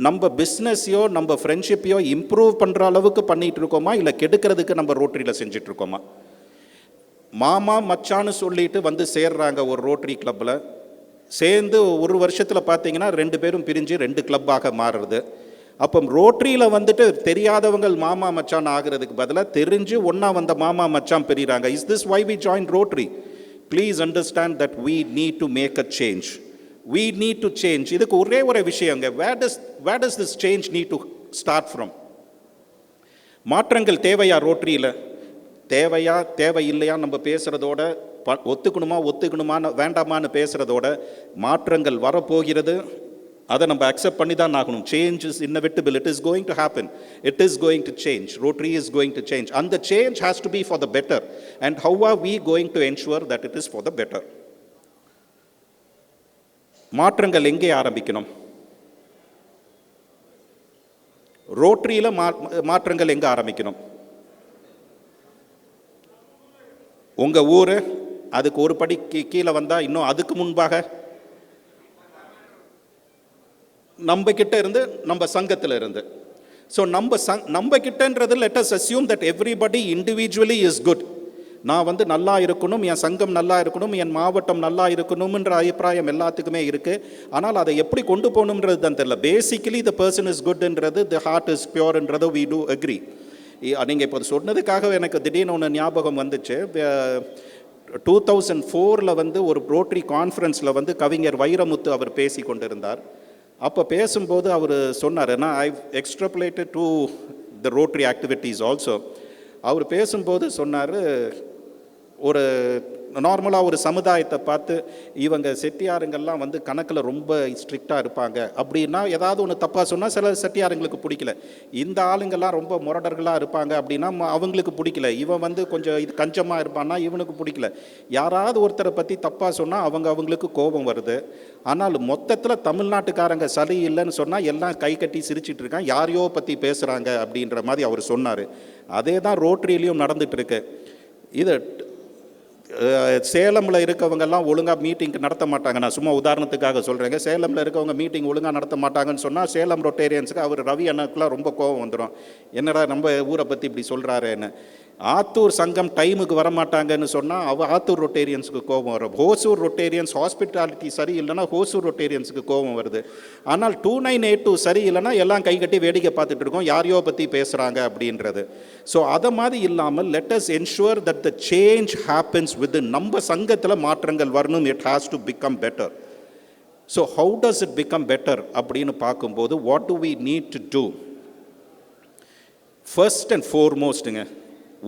நம்ம பிஸ்னஸையோ நம்ம ஃப்ரெண்ட்ஷிப்பையோ இம்ப்ரூவ் பண்ணுற அளவுக்கு பண்ணிகிட்டு இருக்கோமா, இல்லை கெடுக்கிறதுக்கு நம்ம ரோட்டரியில் செஞ்சிட்ருக்கோமா? மாமா மச்சான்னு சொல்லிட்டு வந்து சேர்றாங்க ஒரு ரோட்டரி கிளப்பில். சேர்ந்து ஒரு வருஷத்தில் பார்த்தீங்கன்னா 2 பேரும் பிரிஞ்சு 2 கிளப்பாக மாறுறது. அப்போ ரோட்டரியில் வந்துட்டு தெரியாதவங்க மாமா மச்சான் ஆகிறதுக்கு பதிலாக தெரிஞ்சு ஒன்றா வந்த மாமா மச்சான் பெரியறாங்க. Is this why we join Rotary? Please understand that we need to make a change. We need to change. இதுக்கு ஒரே ஒரு விஷயங்க, where does this change need to start from? மாற்றங்கள் தேவையா ரோட்டரியில்? தேவையில்லையா நம்ம பேசுகிறதோட, ஒத்துக்கணுமான்னு வேண்டாமான்னு பேசுகிறதோட மாற்றங்கள் வரப்போகிறது. அதை நம்ம அக்செப்ட் பண்ணி தான் ஆகணும். Change is inevitable. It is going to happen. It is going to change. Rotary is going to change. அந்த change has to be for the better. And how are we going to ensure that it is for the better? மாற்றங்கள் எங்கே ஆரம்பிக்கணும்? ரோட்டரியில் மாற்றங்கள் எங்கே ஆரம்பிக்கணும்? உங்கள் ஊர், அதுக்கு ஒரு படி கீழே வந்தால் இன்னும் அதுக்கு முன்பாக நம்ம கிட்ட இருந்து, நம்ம சங்கத்தில் இருந்து. ஸோ நம்ம கிட்டன்றது let us assume that everybody individually is good. நான் வந்து நல்லா இருக்கணும், என் சங்கம் நல்லா இருக்கணும், என் மாவட்டம் நல்லா இருக்கணும்ன்ற அபிப்பிராயம் எல்லாத்துக்குமே இருக்குது. ஆனால் அதை எப்படி கொண்டு போகணுன்றது தான் தெரியல. பேசிக்கலி த பர்சன் இஸ் குட்ன்றது, த ஹார்ட் இஸ் பியூர்ன்றது வி டூ அக்ரி. நீங்கள் இப்போ சொன்னதுக்காக எனக்கு திடீர்னு ஒன்று ஞாபகம் வந்துச்சு. 2004 வந்து ஒரு ரோட்டரி கான்ஃபரன்ஸில் வந்து கவிஞர் வைரமுத்து அவர் பேசி கொண்டிருந்தார். அப்போ பேசும்போது அவர் சொன்னார், நான் I extrapolated to the Rotary activities also. அவர் பேசும்போது சொன்னார், ஒரு நார்மலாக ஒரு சமுதாயத்தை பார்த்து இவங்க செட்டியாருங்கள்லாம் வந்து கணக்கில் ரொம்ப ஸ்ட்ரிக்டாக இருப்பாங்க அப்படின்னா, ஏதாவது ஒன்று தப்பாக சொன்னால் சில செட்டியாருங்களுக்கு பிடிக்கல. இந்த ஆளுங்கள்லாம் ரொம்ப முரடர்களாக இருப்பாங்க அப்படின்னா அவங்களுக்கு பிடிக்கல. இவன் வந்து கொஞ்சம் இது கஞ்சமாக இருப்பான்னா இவனுக்கு பிடிக்கல. யாராவது ஒருத்தரை பற்றி தப்பாக சொன்னால் அவங்களுக்கு கோபம் வருது. ஆனால் மொத்தத்தில் தமிழ்நாட்டுக்காரங்க சரி இல்லைன்னு சொன்னால் எல்லாம் கை கட்டி சிரிச்சிட்டு இருக்கான், யாரையோ பற்றி பேசுகிறாங்க அப்படின்ற மாதிரி அவர் சொன்னார். அதே தான் ரோட்டரியிலையும் நடந்துகிட்ருக்கு. இது சேலமில் இருக்கவங்கெல்லாம் ஒழுங்காக மீட்டிங் நடத்த மாட்டாங்க. நான் சும்மா உதாரணத்துக்காக சொல்கிறேங்க. சேலமில் இருக்கவங்க மீட்டிங் ஒழுங்காக நடத்த மாட்டாங்கன்னு சொன்னால் சேலம் ரொட்டேரியன்ஸுக்கு அவர் ரவி அண்ணாக்கெலாம் ரொம்ப கோபம் வந்துடும். என்னடா நம்ம ஊரை பற்றி இப்படி சொல்கிறாருன்னு. ஆத்தூர் சங்கம் டைமுக்கு வரமாட்டாங்கன்னு சொன்னால் ஆத்தூர் ரொட்டேரியன்ஸுக்கு கோபம் வரும். ஹோசூர் ரொட்டேரியன்ஸ் ஹாஸ்பிட்டாலிட்டி சரி இல்லைன்னா ஹோசூர் ரொட்டேரியன்ஸுக்கு கோபம் வருது. ஆனால் 2982 சரி இல்லைன்னா எல்லாம் கை கட்டி வேடிக்கை பார்த்துட்டு இருக்கோம், யாரையோ பற்றி பேசுகிறாங்க அப்படின்றது. ஸோ அதை மாதிரி இல்லாமல் let us ensure that the change happens with நம்ம சங்கத்தில் மாற்றங்கள் வரணும். It has to become better. So how does it become better அப்படின்னு பார்க்கும்போது what do we need to do? First and ஃபோர்மோஸ்ட்டுங்க,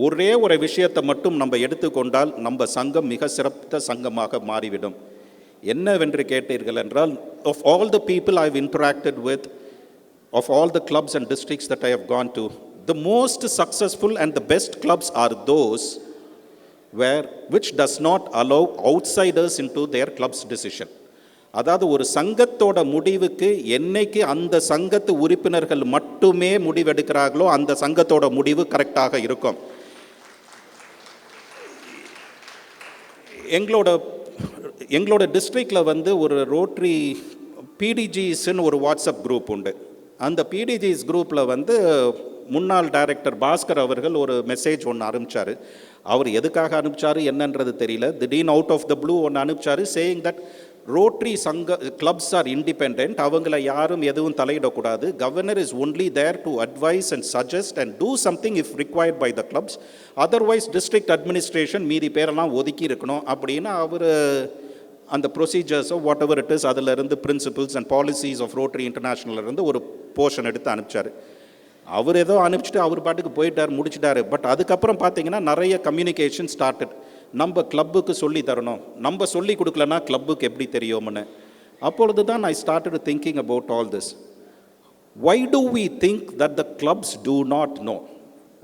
ஒரே ஒரு விஷயத்தை மட்டும் நம்ம எடுத்துக்கொண்டால் நம்ம சங்கம் மிக சிறந்த சங்கமாக மாறிவிடும். என்னவென்று கேட்டீர்கள் என்றால், of all the people I've interacted with, of all the clubs and districts that I have gone to, the most successful and the best clubs are those which does not allow outsiders into their club's decision. அதாவது ஒரு சங்கத்தோட முடிவுக்கு என்னைக்கு அந்த சங்கத்து உறுப்பினர்கள் மட்டுமே முடிவெடுக்கிறார்களோ அந்த சங்கத்தோட முடிவு கரெக்டாக இருக்கும். எங்களோட டிஸ்ட்ரிக்டில் வந்து ஒரு ரோட்டரி பிடிஜிஸ்ன்னு ஒரு வாட்ஸ்அப் குரூப் உண்டு. அந்த பிடிஜிஸ் குரூப்பில் வந்து முன்னாள் டைரக்டர் பாஸ்கர் அவர்கள் ஒரு மெசேஜ் ஒன்று அனுப்பிச்சார். அவர் எதுக்காக அனுப்பிச்சார் என்னன்றது தெரியல. திடீர்னு அவுட் ஆஃப் த ப்ளூ ஒன்று அனுப்பிச்சார், சேயிங் தட் ரோட்டரி சங்க கிளப்ஸ் ஆர் இண்டிபெண்ட், அவங்கள யாரும் எதுவும் தலையிடக்கூடாது. Governor is only there to advise and suggest and do something if required by the clubs. Otherwise district administration மீதி பேரெல்லாம் ஒதுக்கி இருக்கணும் அப்படின்னு அவர் அந்த ப்ரொசீஜர்ஸோ வாட் எவர் இட் இஸ் அதிலிருந்து principles and policies of Rotary இன்டர்நேஷ்னலிருந்து ஒரு போர்ஷன் எடுத்து அனுப்பிச்சார். அவர் ஏதோ அனுப்பிச்சிட்டு அவர் பாட்டுக்கு போயிட்டார், முடிச்சிட்டாரு. பட் அதுக்கப்புறம் பார்த்தீங்கன்னா நிறைய கம்யூனிகேஷன் ஸ்டார்டட். நம்ம கிளப்புக்கு சொல்லி தரணும், நம்ம சொல்லி கொடுக்கலன்னா கிளப்புக்கு எப்படி தெரியும்னு. அப்பொழுது தான் I started thinking about all this. Why do we think that the clubs do not know?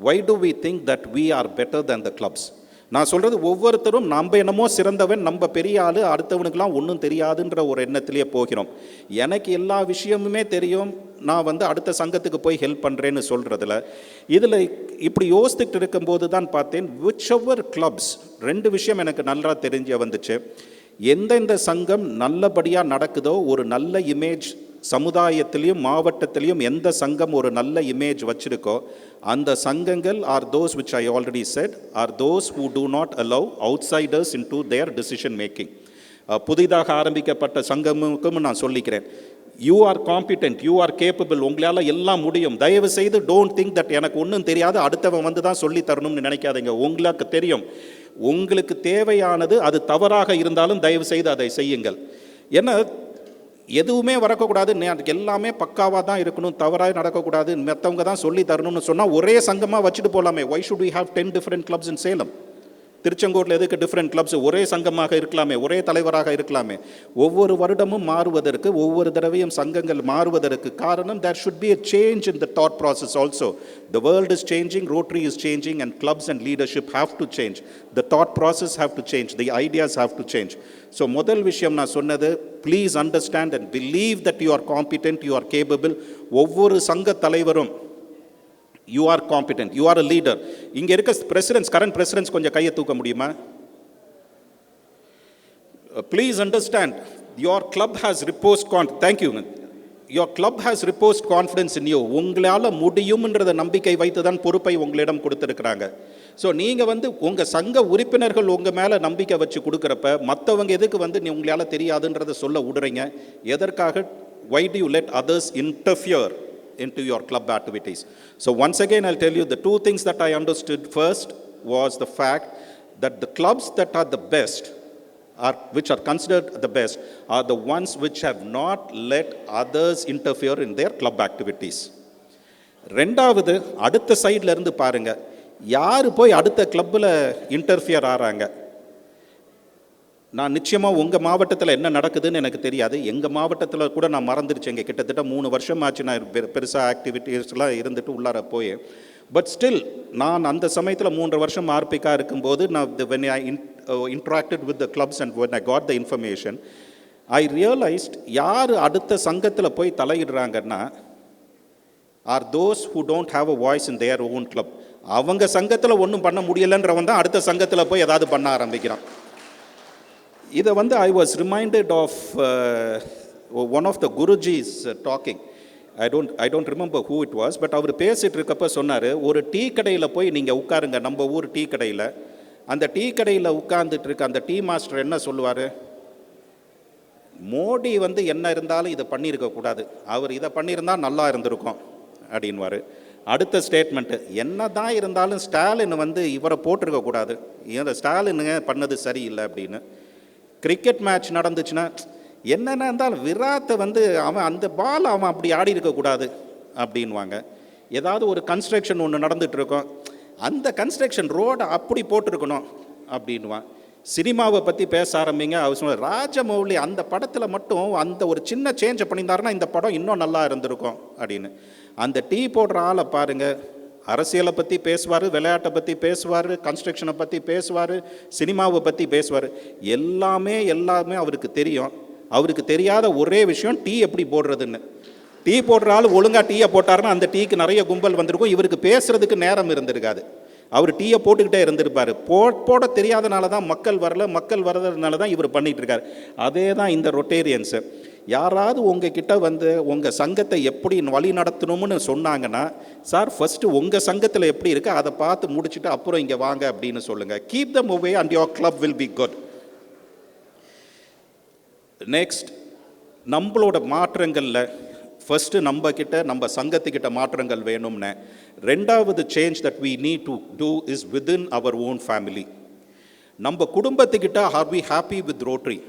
Why do we think that we are better than the clubs? நான் சொல்கிறது, ஒவ்வொருத்தரும் நம்ம என்னமோ சிறந்தவன், நம்ம பெரிய ஆள், அடுத்தவனுக்கெலாம் ஒன்றும் தெரியாதுன்ற ஒரு எண்ணத்திலேயே போகிறோம். எனக்கு எல்லா விஷயமுமே தெரியும், நான் வந்து அடுத்த சங்கத்துக்கு போய் ஹெல்ப் பண்ணுறேன்னு சொல்கிறதுல இதில் இப்படி யோசித்துட்டு இருக்கும்போது தான் பார்த்தேன், விச் எவர் கிளப்ஸ், ரெண்டு விஷயம் எனக்கு நல்லா தெரிஞ்ச வந்துச்சு. எந்தெந்த சங்கம் நல்லபடியாக நடக்குதோ, ஒரு நல்ல இமேஜ் சமுதாயத்திலையும் மாவட்டத்திலையும் எந்த சங்கம் ஒரு நல்ல இமேஜ் வச்சுருக்கோ அந்த சங்கங்கள் are those which I already said are those who do not allow outsiders into their decision making. புதிதாக ஆரம்பிக்கப்பட்ட சங்கமுக்கும் நான் சொல்லிக்கிறேன், you are competent, you are capable, உங்களால் எல்லாம் முடியும். தயவு செய்து டோன்ட் திங்க் தட் எனக்கு ஒன்றும் தெரியாது, அடுத்தவன் வந்து தான் சொல்லி தரணும்னு நினைக்காதீங்க. உங்களுக்கு தெரியும், உங்களுக்கு தேவையானது அது தவறாக இருந்தாலும் தயவு செய்து அதை செய்யுங்கள். ஏன்னா எதுவுமே வரக்கூடாது, எல்லாமே பக்காவாக தான் இருக்கணும், தவறாக நடக்கக்கூடாது, மற்றவங்க தான் சொல்லி தரணும்னு சொன்னால் ஒரே சங்கமாக வச்சுட்டு போகலாமே. Why should we have 10 different clubs in Salem? திருச்செங்கோட்டில் எதுக்கு டிஃப்ரெண்ட் கிளப்ஸ்? ஒரே சங்கமாக இருக்கலாமே, ஒரே தலைவராக இருக்கலாமே. ஒவ்வொரு வருடமும் மாறுவதற்கு, ஒவ்வொரு தடவையும் சங்கங்கள் மாறுவதற்கு காரணம், there should be a change in the thought process also. The world is changing, Rotary is changing, and clubs and leadership have to change. The thought process have to change, the ideas have to change. So முதல் விஷயம் நான் சொன்னது, please understand and believe that you are competent, you are capable. ஒவ்வொரு சங்க தலைவரும் you are competent, you are a leader. இங்க இருக்க presidents, current presidents கொஞ்சம் கையை தூக்க முடியுமா? Please understand, your club has reposed thank you. Your club has reposed confidence in you. உங்களால முடியும்ன்றத நம்பிக்கை வைத்து தான் பொறுப்பை உங்களிடம் கொடுத்திருக்கிறாங்க. ஸோ நீங்கள் வந்து உங்கள் சங்க உறுப்பினர்கள் உங்கள் மேலே நம்பிக்கை வச்சு கொடுக்குறப்ப மற்றவங்க எதுக்கு வந்து நீ உங்களால் தெரியாதுன்றதை சொல்ல விடுறீங்க? எதற்காக? Why do you let others interfere into your club activities? So once again I'll tell you, the two things that I understood first was the fact that the clubs that are the best, which are considered the best, are the ones which have not let others interfere in their club activities. ரெண்டாவது, அடுத்த சைடில் இருந்து பாருங்க, யார் போய் அடுத்த கிளப்பில் interfere ஆகிறாங்க. நான் நிச்சயமாக உங்கள் மாவட்டத்தில் என்ன நடக்குதுன்னு எனக்கு தெரியாது. எங்கள் மாவட்டத்தில் கூட நான் மறந்துருச்சேங்க. கிட்டத்தட்ட 3 வருஷம் ஆச்சு நான் பெருசாக ஆக்டிவிட்டீஸ்லாம் இருந்துட்டு உள்ளார போய். பட் ஸ்டில் நான் அந்த சமயத்தில் 3 வருஷம் ஆர்பிக்காக இருக்கும்போது நான் when I interacted with the clubs and when I got the information, I realized யார் அடுத்த சங்கத்தில் போய் தலையிடுறாங்கன்னா are those who don't have a voice in their own club. அவங்க சங்கத்தில் ஒன்றும் பண்ண முடியலைன்றவன் தான் அடுத்த சங்கத்தில் போய் ஏதாவது பண்ண ஆரம்பிக்கிறான். இதை வந்து I was reminded of one of the Gurujis talking. I don't remember who it was, but அவர் பேசிட்டு இருக்கப்ப சொன்னார், ஒரு டீ கடையில் போய் நீங்கள் உட்காருங்க, நம்ம ஊர் டீ கடையில். அந்த டீ கடையில் உட்கார்ந்துட்டு இருக்க அந்த டீ மாஸ்டர் என்ன சொல்லுவார்? மோடி வந்து என்ன இருந்தாலும் இதை பண்ணியிருக்கக்கூடாது, அவர் இதை பண்ணியிருந்தால் நல்லா இருந்திருக்கும் அப்படின்வார். அடுத்த ஸ்டேட்மெண்ட்டு, என்ன தான் இருந்தாலும் ஸ்டாலின் வந்து இவரை போட்டிருக்கக்கூடாது, ஸ்டாலினுங்க பண்ணது சரியில்லை அப்படின்னு. கிரிக்கெட் மேட்ச் நடந்துச்சுன்னா என்னென்ன இருந்தாலும் விராத்தை வந்து அவன் அந்த பால் அவன் அப்படி ஆடி இருக்கக்கூடாது அப்படின்வாங்க. ஏதாவது ஒரு கன்ஸ்ட்ரக்ஷன் ஒன்று நடந்துகிட்டு இருக்கோம், அந்த கன்ஸ்ட்ரக்ஷன் ரோடை அப்படி போட்டிருக்கணும் அப்படின்வான். சினிமாவை பற்றி பேச ஆரம்பிங்க, அவர் சொல்ல ராஜமௌலி அந்த படத்தில் மட்டும் அந்த ஒரு சின்ன சேஞ்சை பண்ணியிருந்தாருன்னா இந்த படம் இன்னும் நல்லா இருந்திருக்கும் அப்படின்னு. அந்த டீ போடுற ஆளை பாருங்கள், அரசியலை பற்றி பேசுவார், விளையாட்டை பற்றி பேசுவார், கன்ஸ்ட்ரக்ஷனை பற்றி பேசுவார், சினிமாவை பற்றி பேசுவார். எல்லாமே அவருக்கு தெரியும். அவருக்கு தெரியாத ஒரே விஷயம் டீ எப்படி போடுறதுன்னு. டீ போடுற ஆள் ஒழுங்காக டீயை போட்டாருன்னா அந்த டீக்கு நிறைய கும்பல் வந்திருக்கும், இவருக்கு பேசுறதுக்கு நேரம் இருந்திருக்காது. அவர் டீயை போட்டுக்கிட்டே இருந்திருப்பார். போட தெரியாதனால தான் மக்கள் வரதுனால தான் இவர் பண்ணிகிட்டு இருக்கார். அதே தான் இந்த ரொட்டேரியன்ஸு. யாராவது உங்ககிட்ட வந்து உங்கள் சங்கத்தை எப்படி வழி நடத்தணும்னு சொன்னாங்கன்னா, சார் ஃபஸ்ட்டு உங்கள் சங்கத்தில் எப்படி இருக்குது அதை பார்த்து முடிச்சுட்டு அப்புறம் இங்கே வாங்க அப்படின்னு சொல்லுங்கள். Keep them away and your club will be good. Next, நம்மளோட மாற்றங்களில் ஃபஸ்ட்டு நம்ம சங்கத்துக்கிட்ட மாற்றங்கள் வேணும்னு. ரெண்டாவது change that we need to do is within our own family. நம்ம குடும்பத்துக்கிட்ட are we happy with Rotary?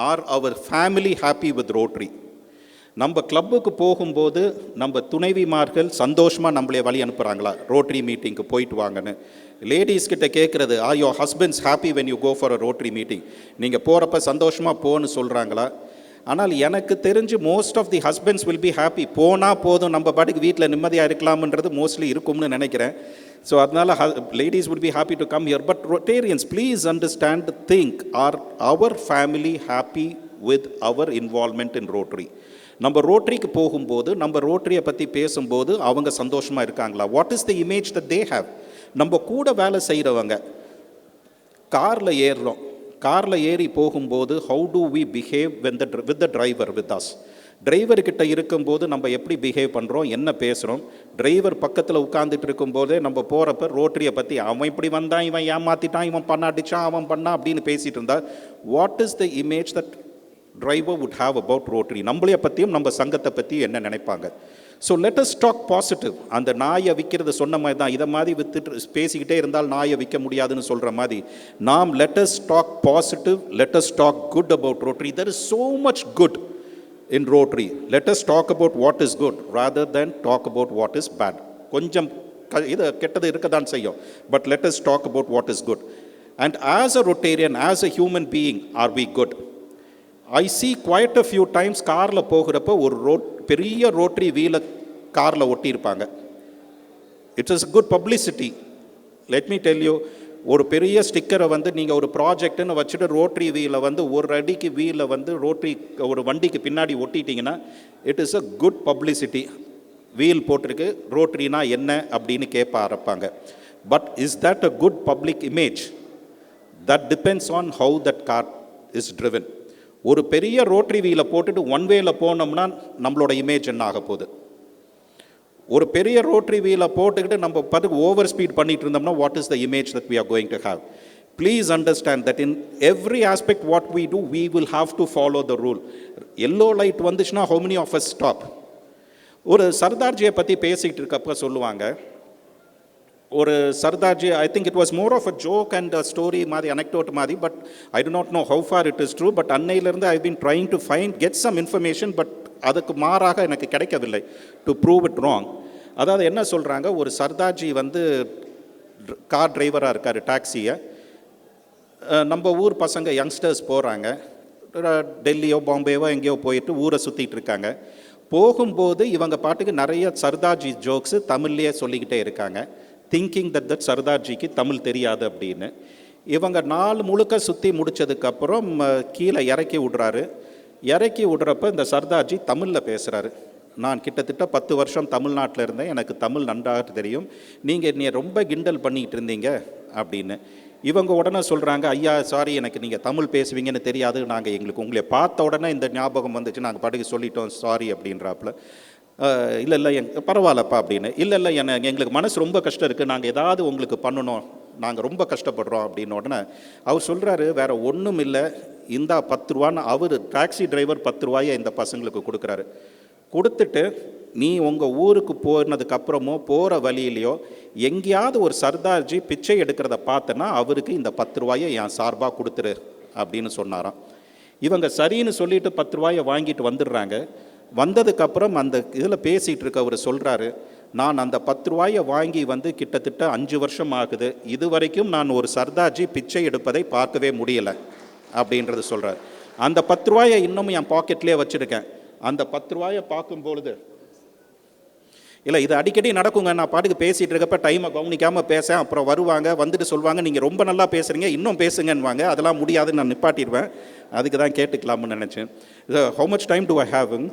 Are our family happy with Rotary? நம்ம கிளப்புக்கு போகும்போது நம்ம துணைவிமார்கள் சந்தோஷமாக நம்மளே வழி அனுப்புகிறாங்களா ரோட்ரி மீட்டிங்க்கு போயிட்டு வாங்கன்னு? லேடிஸ் கிட்ட கேட்குறது, are your husbands happy when you go for a Rotary meeting? நீங்கள் போகிறப்ப சந்தோஷமாக போன்னு சொல்கிறாங்களா? ஆனால் எனக்கு தெரிஞ்சு most of the husbands will be happy. போனால் போதும், நம்ம பாட்டுக்கு வீட்டில் நிம்மதியாக இருக்கலாம்ன்றது மோஸ்ட்லி இருக்கும்னு நினைக்கிறேன். ஸோ அதனால் ladies would be happy to come here. But Rotarians, please understand, think, are our family happy with our involvement in Rotary? நம்ம ரோட்டரிக்கு போகும்போது, நம்ம ரோட்டரியை பற்றி பேசும்போது அவங்க சந்தோஷமாக இருக்காங்களா? What is the image that they have? நம்ம கூட வேலை செய்கிறவங்க காரில் ஏறுறோம், காரில் ஏறி போகும்போது how do we behave with the driver with us? டிரைவர்கிட்ட இருக்கும்போது நம்ம எப்படி பிஹேவ் பண்ணுறோம், என்ன பேசுகிறோம்? டிரைவர் பக்கத்தில் உட்காந்துட்டு இருக்கும்போதே நம்ம போகிறப்ப ரோட்டரியை பற்றி அவன் இப்படி வந்தான், இவன் ஏமாற்றிட்டான், இவன் பண்ணாடிச்சான், அவன் பண்ணா அப்படின்னு பேசிகிட்டு இருந்தால் what is the image that driver would have about Rotary? நம்மளைய பற்றியும் நம்ம சங்கத்தை பற்றி என்ன நினைப்பாங்க? So let us talk positive. அந்த நாயை விற்கிறது சொன்ன மாதிரி தான், இதை மாதிரி விற்றுட்டு பேசிக்கிட்டே இருந்தால் நாயை விற்க முடியாதுன்னு சொல்கிற மாதிரி நாம் let us talk positive, let us talk good about Rotary. There is so much good in Rotary. Let us talk about what is good rather than talk about what is bad. கொஞ்சம் இது கெட்டது இருக்க தான் செய்யும், but let us talk about what is good. And as a Rotarian, as a human being, are we good? I see quite a few times காரில் போகிறப்ப ஒரு பெரிய ரோட்டரி வீலை காரில் ஒட்டியிருப்பாங்க. It is good publicity. Let me tell you, ஒரு பெரிய ஸ்டிக்கரை வந்து நீங்கள் ஒரு ப்ராஜெக்ட்னு வச்சுட்டு ரோட்டரி வீலை வந்து ஒரு அடிக்கு வீலை வந்து ரோட்டரி ஒரு வண்டிக்கு பின்னாடி ஒட்டிட்டிங்கன்னா it is a good publicity. Wheel போட்டிருக்கு, ரோட்டரினா என்ன அப்படின்னு கேட்ப ஆரப்பாங்க. But is that a good public image? That depends on how that car is driven. ஒரு பெரிய ரோட்டரி வீலை போட்டுட்டு ஒன் வேல போனோம்னா நம்மளோட இமேஜ் என்ன ஆக போகுது? ஒரு பெரிய ரோட்டரி வீலை போட்டுக்கிட்டு நம்ம பார்த்து ஓவர் ஸ்பீட் பண்ணிட்டு இருந்தோம்னா what is the image that we are going to have? Please understand that in every aspect what we do we will have to follow the rule. Yellow light வந்துச்சுன்னா how many of us stop? ஒரு சர்தார்ஜியை பற்றி பேசிகிட்டு இருக்கப்ப சொல்லுவாங்க, ஒரு Sardarji, I think it was more of a joke and a story மாதிரி, anecdote மாதிரி, but I do not know how far it is true. But அன்னையிலேருந்து I been trying to get some information, but அதுக்கு மாறாக எனக்கு கிடைக்கவில்லை to prove it wrong. அதாவது என்ன சொல்கிறாங்க, ஒரு சர்தார்ஜி வந்து கார் டிரைவராக இருக்கார், டாக்ஸியை. நம்ம ஊர் பசங்க யங்ஸ்டர்ஸ் போகிறாங்க, டெல்லியோ பாம்பேவோ எங்கேயோ போயிட்டு ஊரை சுற்றிட்டு இருக்காங்க. போகும்போது இவங்க பாட்டுக்கு நிறைய சர்தார்ஜி ஜோக்ஸு தமிழ்லேயே சொல்லிக்கிட்டே இருக்காங்க, திங்கிங் தட் சர்தார்ஜிக்கு தமிழ் தெரியாது அப்படின்னு. இவங்க நாள் முழுக்க சுற்றி முடித்ததுக்கப்புறம் கீழே இறக்கி விடுறாரு. இறக்கி விடுறப்ப இந்த சர்தார்ஜி தமிழில் பேசுகிறாரு. நான் கிட்டத்தட்ட 10 வருஷம் தமிழ்நாட்டில் இருந்தேன், எனக்கு தமிழ் நன்றாக தெரியும், நீங்கள் என்னை ரொம்ப கிண்டல் பண்ணிகிட்டு இருந்தீங்க அப்படின்னு. இவங்க உடனே சொல்கிறாங்க, ஐயா சாரி, எனக்கு நீங்கள் தமிழ் பேசுவீங்கன்னு தெரியாது, எங்களுக்கு உங்களை பார்த்த உடனே இந்த ஞாபகம் வந்துச்சு, நாங்கள் பாட்டுக்கு சொல்லிட்டோம் சாரி அப்படின்றாப்புல. இல்லை பரவாயில்லப்பா அப்படின்னு. இல்லை எங்களுக்கு மனசு ரொம்ப கஷ்டம் இருக்குது, நாங்கள் ஏதாவது உங்களுக்கு பண்ணணும், நாங்கள் ரொம்ப கஷ்டப்படுறோம் அப்படின்னு. உடனே அவர் சொல்கிறாரு, வேறு ஒன்றும் இல்லை, இந்தா 10 ரூபான்னு. அவர் டாக்ஸி டிரைவர் 10 ரூபாயை இந்த பசங்களுக்கு கொடுக்குறாரு. கொடுத்துட்டு, நீ உங்கள் ஊருக்கு போனதுக்கப்புறமோ போகிற வழியிலையோ எங்கேயாவது ஒரு சர்தார்ஜி பிச்சை எடுக்கிறத பார்த்தனா அவருக்கு இந்த 10 ரூபாயை என் சார்பாக கொடுத்துரு அப்படின்னு சொன்னாராம். இவங்க சரின்னு சொல்லிட்டு 10 ரூபாயை வாங்கிட்டு வந்துடுறாங்க. வந்ததுக்கப்புறம் அந்த இதில் பேசிகிட்டு இருக்க அவர் சொல்கிறாரு, நான் அந்த 10 ரூபாயை வாங்கி வந்து கிட்டத்தட்ட 5 வருஷம் ஆகுது, இது வரைக்கும் நான் ஒரு சர்தார்ஜி பிச்சை எடுப்பதை பார்க்கவே முடியலை அப்படின்றது சொல்கிறார். அந்த 10 ரூபாயை இன்னும் என் பாக்கெட்லேயே வச்சுருக்கேன். அந்த 10 ரூபாயை பார்க்கும்பொழுது, இல்லை இது அடிக்கடி நடக்குங்க, நான் பாட்டுக்கு பேசிகிட்டு இருக்கப்ப டைமை கவனிக்காமல் பேசேன், அப்புறம் வருவாங்க, வந்துட்டு சொல்லுவாங்க, நீங்கள் ரொம்ப நல்லா பேசுகிறீங்க, இன்னும் பேசுங்கன்னுவாங்க. அதெல்லாம் முடியாதுன்னு நான் நிப்பாட்டிடுவேன். அதுக்கு தான் கேட்டுக்கலாம்னு நினச்சேன். How much time do I having?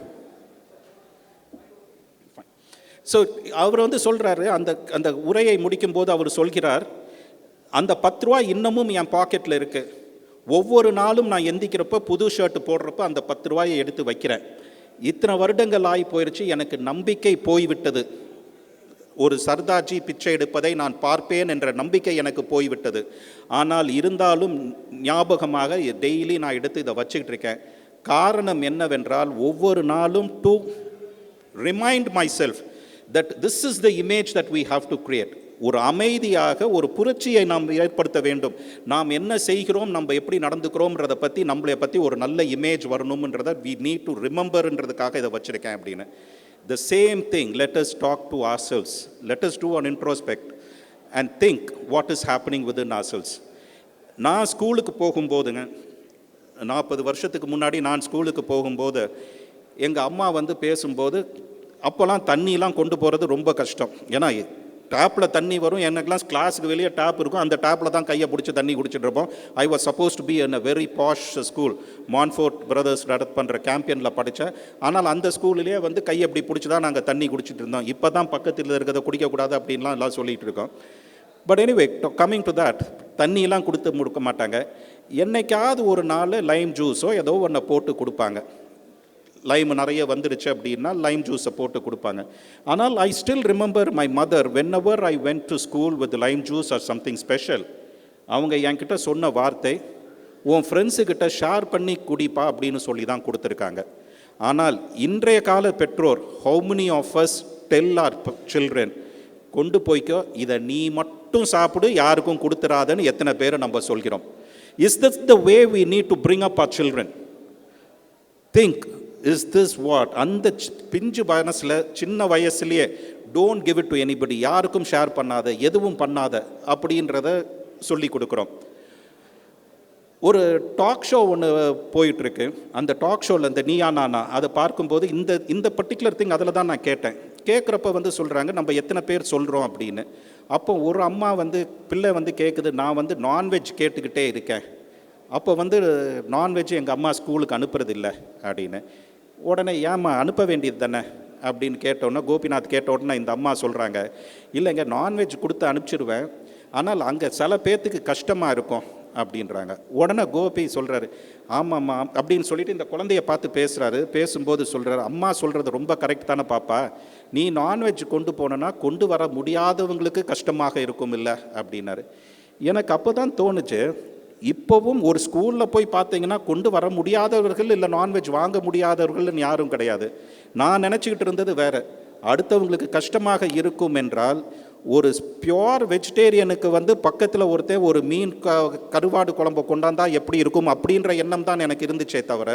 So அவர் வந்து சொல்கிறாரு, அந்த உரையை முடிக்கும்போது அவர் சொல்கிறார், அந்த 10 ரூபா இன்னமும் என் பாக்கெட்டில் இருக்குது. ஒவ்வொரு நாளும் நான் எந்திக்கிறப்ப புது ஷர்ட் போடுறப்ப அந்த 10 ரூபாயை எடுத்து வைக்கிறேன். இத்தனை வருடங்கள் ஆகி போயிடுச்சு, எனக்கு நம்பிக்கை போய்விட்டது. ஒரு சர்தார்ஜி பிச்சை எடுப்பதை நான் பார்ப்பேன் என்ற நம்பிக்கை எனக்கு போய்விட்டது. ஆனால் இருந்தாலும் ஞாபகமாக டெய்லி நான் எடுத்து இதை வச்சுக்கிட்டு இருக்கேன். காரணம் என்னவென்றால், ஒவ்வொரு நாளும் to remind my self that this is the image that we have to create. ஒரு அமைதியாக ஒரு புரட்சியை நாம் ஏற்படுத்த வேண்டும். நாம் என்ன செய்கிறோம், நம்ம எப்படி நடந்துக்கிறோம்ன்றதை பற்றி, நம்மளை பற்றி ஒரு நல்ல இமேஜ் வரணும்ன்றதை we need to rememberன்றதுக்காக இதை வச்சுருக்கேன் அப்படின்னு. The same thing, let us talk to ourselves. Let us do an introspect and think what is happening within ourselves. நான் ஸ்கூலுக்கு போகும்போதுங்க, 40 வருஷத்துக்கு முன்னாடி நான் ஸ்கூலுக்கு போகும்போது எங்கள் அம்மா வந்து பேசும்போது, அப்போல்லாம் தண்ணிலாம் கொண்டு போகிறது ரொம்ப கஷ்டம். ஏன்னா டேப்பில் தண்ணி வரும், எனக்குலாம் கிளாஸுக்கு வெளியே டேப் இருக்கும், அந்த டேப்பில் தான் கையை பிடிச்சி தண்ணி குடிச்சிட்டு இருப்போம். I was supposed to be in a very posh school. Montfort Brothers நடத்த பண்ணுற கேம்பியனில் படித்தேன். ஆனால் அந்த ஸ்கூல்லேயே வந்து கையை அப்படி பிடிச்சி தான் நாங்கள் தண்ணி குடிச்சிட்டு இருந்தோம். இப்போ தான் பக்கத்தில் இருக்கிறத குடிக்கக்கூடாது அப்படின்லாம் எல்லாம் சொல்லிகிட்டு இருக்கோம். But anyway, coming to that, தண்ணியெலாம் கொடுக்க மாட்டாங்க. என்னைக்காவது ஒரு நாள் லைம் ஜூஸோ ஏதோ ஒன்றை போட்டு கொடுப்பாங்க. லைம் நிறைய வந்துடுச்சு அப்படின்னா லைம் ஜூஸை போட்டு கொடுப்பாங்க. ஆனால் I still remember my mother, when ever I went to school with Lime juice or something special, அவங்க என்கிட்ட சொன்ன வார்த்தை, உன் ஃப்ரெண்ட்ஸுக்கிட்ட ஷேர் பண்ணி குடிப்பா அப்படின்னு சொல்லி தான் கொடுத்துருக்காங்க. ஆனால் இன்றைய கால பெற்றோர், how many of us tell our children, கொண்டு போய்க்கோ, இதை நீ மட்டும் சாப்பிடு, யாருக்கும் கொடுத்துறாதன்னு எத்தனை பேரை நம்ம சொல்கிறோம்? Is this the way we need to bring up our children? Think, is this what? அந்த பிஞ்சு மனசில் சின்ன வயசுலேயே don't give it to anybody, யாருக்கும் ஷேர் பண்ணாத, எதுவும் பண்ணாத அப்படின்றத சொல்லி கொடுக்குறோம். ஒரு டாக் ஷோ ஒன்று போயிட்டுருக்கு. அந்த டாக் ஷோவில் இந்த நீயா நானா அதை பார்க்கும்போது இந்த இந்த பர்டிகுலர் திங் அதில் தான் நான் கேட்டேன். கேட்குறப்ப வந்து சொல்கிறாங்க, நம்ம எத்தனை பேர் சொல்கிறோம் அப்படின்னு. அப்போ ஒரு அம்மா வந்து பிள்ளை வந்து கேட்குது, நான் வந்து நான்வெஜ் கேட்டுக்கிட்டே இருக்கேன், அப்போ வந்து நான்வெஜ் எங்கள் அம்மா ஸ்கூலுக்கு அனுப்புறதில்லை அப்படின்னு. உடனே ஏம்மா அனுப்ப வேண்டியது தானே அப்படின்னு கேட்டோன்னே, கோபிநாத் கேட்ட உடனே இந்த அம்மா சொல்கிறாங்க, இல்லைங்க நான்வெஜ் கொடுத்து அனுப்பிச்சிடுவேன், ஆனால் அங்கே சில பேர்த்துக்கு கஷ்டமாக இருக்கும் அப்படின்றாங்க. உடனே கோபி சொல்கிறாரு, ஆமாம்மா அப்படின்னு சொல்லிட்டு இந்த குழந்தைய பார்த்து பேசுகிறாரு. பேசும்போது சொல்கிறாரு, அம்மா சொல்கிறது ரொம்ப கரெக்ட் தானே பாப்பா, நீ நான்வெஜ் கொண்டு போனோன்னா கொண்டு வர முடியாதவங்களுக்கு கஷ்டமாக இருக்கும் இல்லை அப்படின்னாரு. எனக்கு அப்போ தான் தோணுச்சு, இப்போவும் ஒரு ஸ்கூலில் போய் பார்த்தீங்கன்னா கொண்டு வர முடியாதவர்கள் இல்லை நான்வெஜ் வாங்க முடியாதவர்கள்னு யாரும் கிடையாது. நான் நினச்சிக்கிட்டு இருந்தது வேறு, அடுத்தவங்களுக்கு கஷ்டமாக இருக்கும் என்றால் ஒரு பியோர் வெஜிடேரியனுக்கு வந்து பக்கத்தில் ஒருத்தன் ஒரு மீன் கருவாடு குழம்பு கொண்டாந்தா எப்படி இருக்கும் அப்படின்ற எண்ணம் தான் எனக்கு இருந்துச்சே தவிர,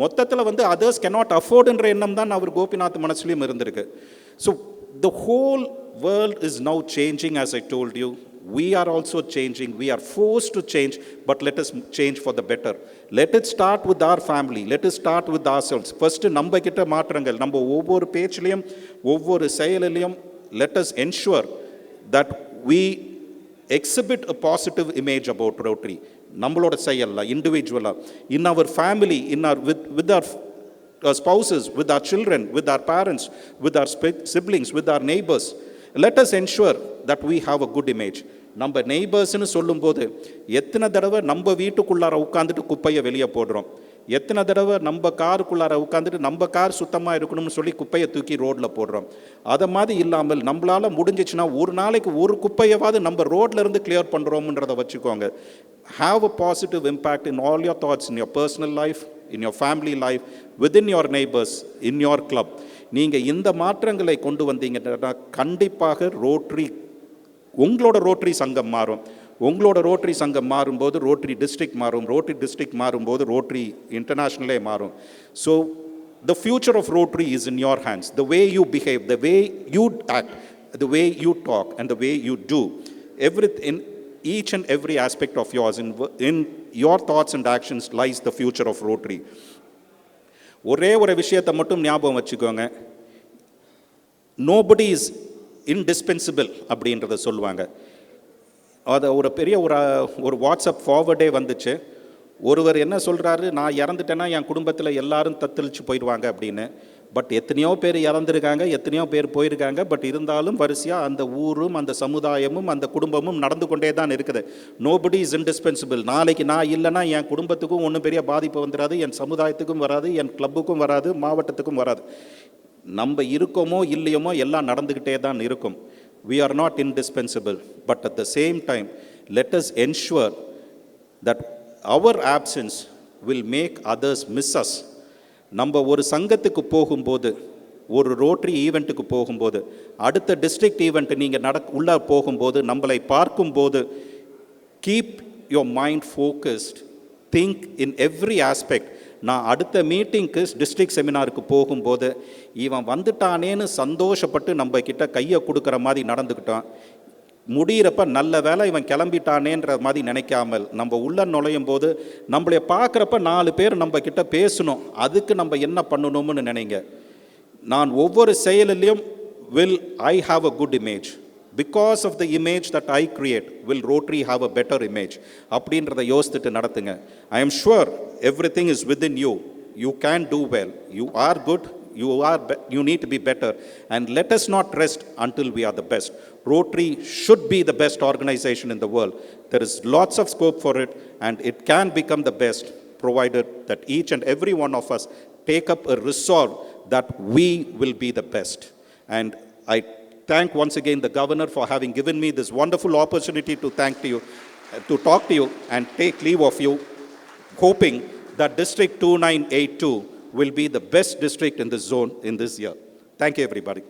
மொத்தத்தில் வந்து அதர்ஸ் cannot affordன்ற எண்ணம் தான் அவர் கோபிநாத் மனசுலையும் இருந்திருக்கு. So the whole world is now changing, as I told you. We are also changing. We are forced to change, but let us change for the better. Let it start with our family. Let us start with ourselves. First, நம்ம கிட்ட மாற்றங்கள், நம்ம ஒவ்வொரு பேச்சிலையும் ஒவ்வொரு செயலிலையும் let us ensure that we exhibit a positive image about Rotary. நம்மளோட செயல்ல இண்டிவிஜுவலா, in our family, with our spouses, with our children, with our parents, with our siblings, with our neighbors. Let us ensure that we have a good image. நம்ம நெய்பர்ஸ்னு சொல்லும்போது எத்தனை தடவை நம்ம வீட்டுக்குள்ளார உட்காந்துட்டு குப்பையை வெளியே போடுறோம், எத்தனை தடவை நம்ம காருக்குள்ளார உட்காந்துட்டு நம்ம கார் சுத்தமாக இருக்கணும்னு சொல்லி குப்பையை தூக்கி ரோட்டில் போடுறோம். அதை மாதிரி இல்லாமல் நம்மளால் முடிஞ்சிச்சுன்னா ஒரு நாளைக்கு ஒரு குப்பையவாது நம்ம ரோட்ல இருந்து கிளியர் பண்ணுறோம்ன்றதை வச்சுக்கோங்க. Have a positive impact in all your thoughts, in your personal life, in your family life, within your neighbors, in your club. நீங்கள் இந்த மாற்றங்களை கொண்டு வந்தீங்கன்னா கண்டிப்பாக ரோட்டரி, உங்களோட ரோட்டரி சங்கம் மாறும். உங்களோட ரோட்டரி சங்கம் மாறும்போது ரோட்டரி டிஸ்ட்ரிக்ட் மாறும். ரோட்டரி டிஸ்ட்ரிக்ட் மாறும்போது ரோட்டரி இன்டர்நேஷ்னலே மாறும். So the future of Rotary is in your hands. The way you behave, the way you act, the way you talk, and the way you do everything, each and every aspect of yours, in your thoughts and actions lies the future of Rotary. ஒரே ஒரு விஷயத்தை மட்டும் ஞாபகம் வச்சுக்கோங்க, nobody is indispensable அப்படின்றத சொல்லுவாங்க. அதை ஒரு பெரிய ஒரு வாட்ஸ்அப் ஃபார்வர்டே வந்துச்சு. ஒருவர் என்ன சொல்கிறாரு, நான் இறந்துட்டேன்னா என் குடும்பத்தில் எல்லாரும் தத்தளிச்சு போயிடுவாங்க அப்படின்னு. பட் எத்தனையோ பேர் இறந்துருக்காங்க, எத்தனையோ பேர் போயிருக்காங்க. பட் இருந்தாலும் வரிசையாக அந்த ஊரும் அந்த சமுதாயமும் அந்த குடும்பமும் நடந்து கொண்டே தான் இருக்குது. Nobody is indispensable. நாளைக்கு நான் இல்லைன்னா என் குடும்பத்துக்கும் ஒன்றும் பெரிய பாதிப்பு வந்துடாது, என் சமுதாயத்துக்கும் வராது, என் கிளப்புக்கும் வராது, மாவட்டத்துக்கும் வராது. நம்ம இருக்கோமோ இல்லையோமோ எல்லாம் நடந்துக்கிட்டே தான் இருக்கும். We are not indispensable, but at the same time, let us ensure that our absence will make others miss us. நம்ம ஒரு சங்கத்துக்கு போகும்போது, ஒரு ரோட்டரி ஈவெண்ட்டுக்கு போகும்போது, அடுத்த டிஸ்ட்ரிக்ட் ஈவெண்ட் நீங்கள் உள்ளே போகும்போது, நம்மளை பார்க்கும்போது, keep your mind focused, think in every aspect. நான் அடுத்த மீட்டிங்க்கு டிஸ்ட்ரிக்ட் செமினாருக்கு போகும்போது இவன் வந்துட்டானேன்னு சந்தோஷப்பட்டு நம்ம கிட்ட கையை கொடுக்குற மாதிரி நடந்துக்கிட்டான். முடிகிறப்ப நல்ல வேலை இவன் கிளம்பிட்டானேன்ற மாதிரி நினைக்காமல் நம்ம உள்ள நுழையும் போது நம்மளை பார்க்குறப்ப 4 பேர் நம்ம கிட்ட பேசணும், அதுக்கு நம்ம என்ன பண்ணணும்னு நினைங்க. நான் ஒவ்வொரு செயலிலையும் will I have a good image? Because of the image that I create, will Rotary have a better image? அப்படின்றத யோசித்துட்டு நடத்துங்க. I am sure everything is within you. You can do well. You are good. You need to be better. And let us not rest until we are the best. Rotary should be the best organization in the world. There is lots of scope for it, and it can become the best, provided that each and every one of us take up a resolve that we will be the best. And I thank once again the governor for having given me this wonderful opportunity to talk to you and take leave of you, hoping that District 2982 will be the best district in this zone in this year. Thank you, everybody.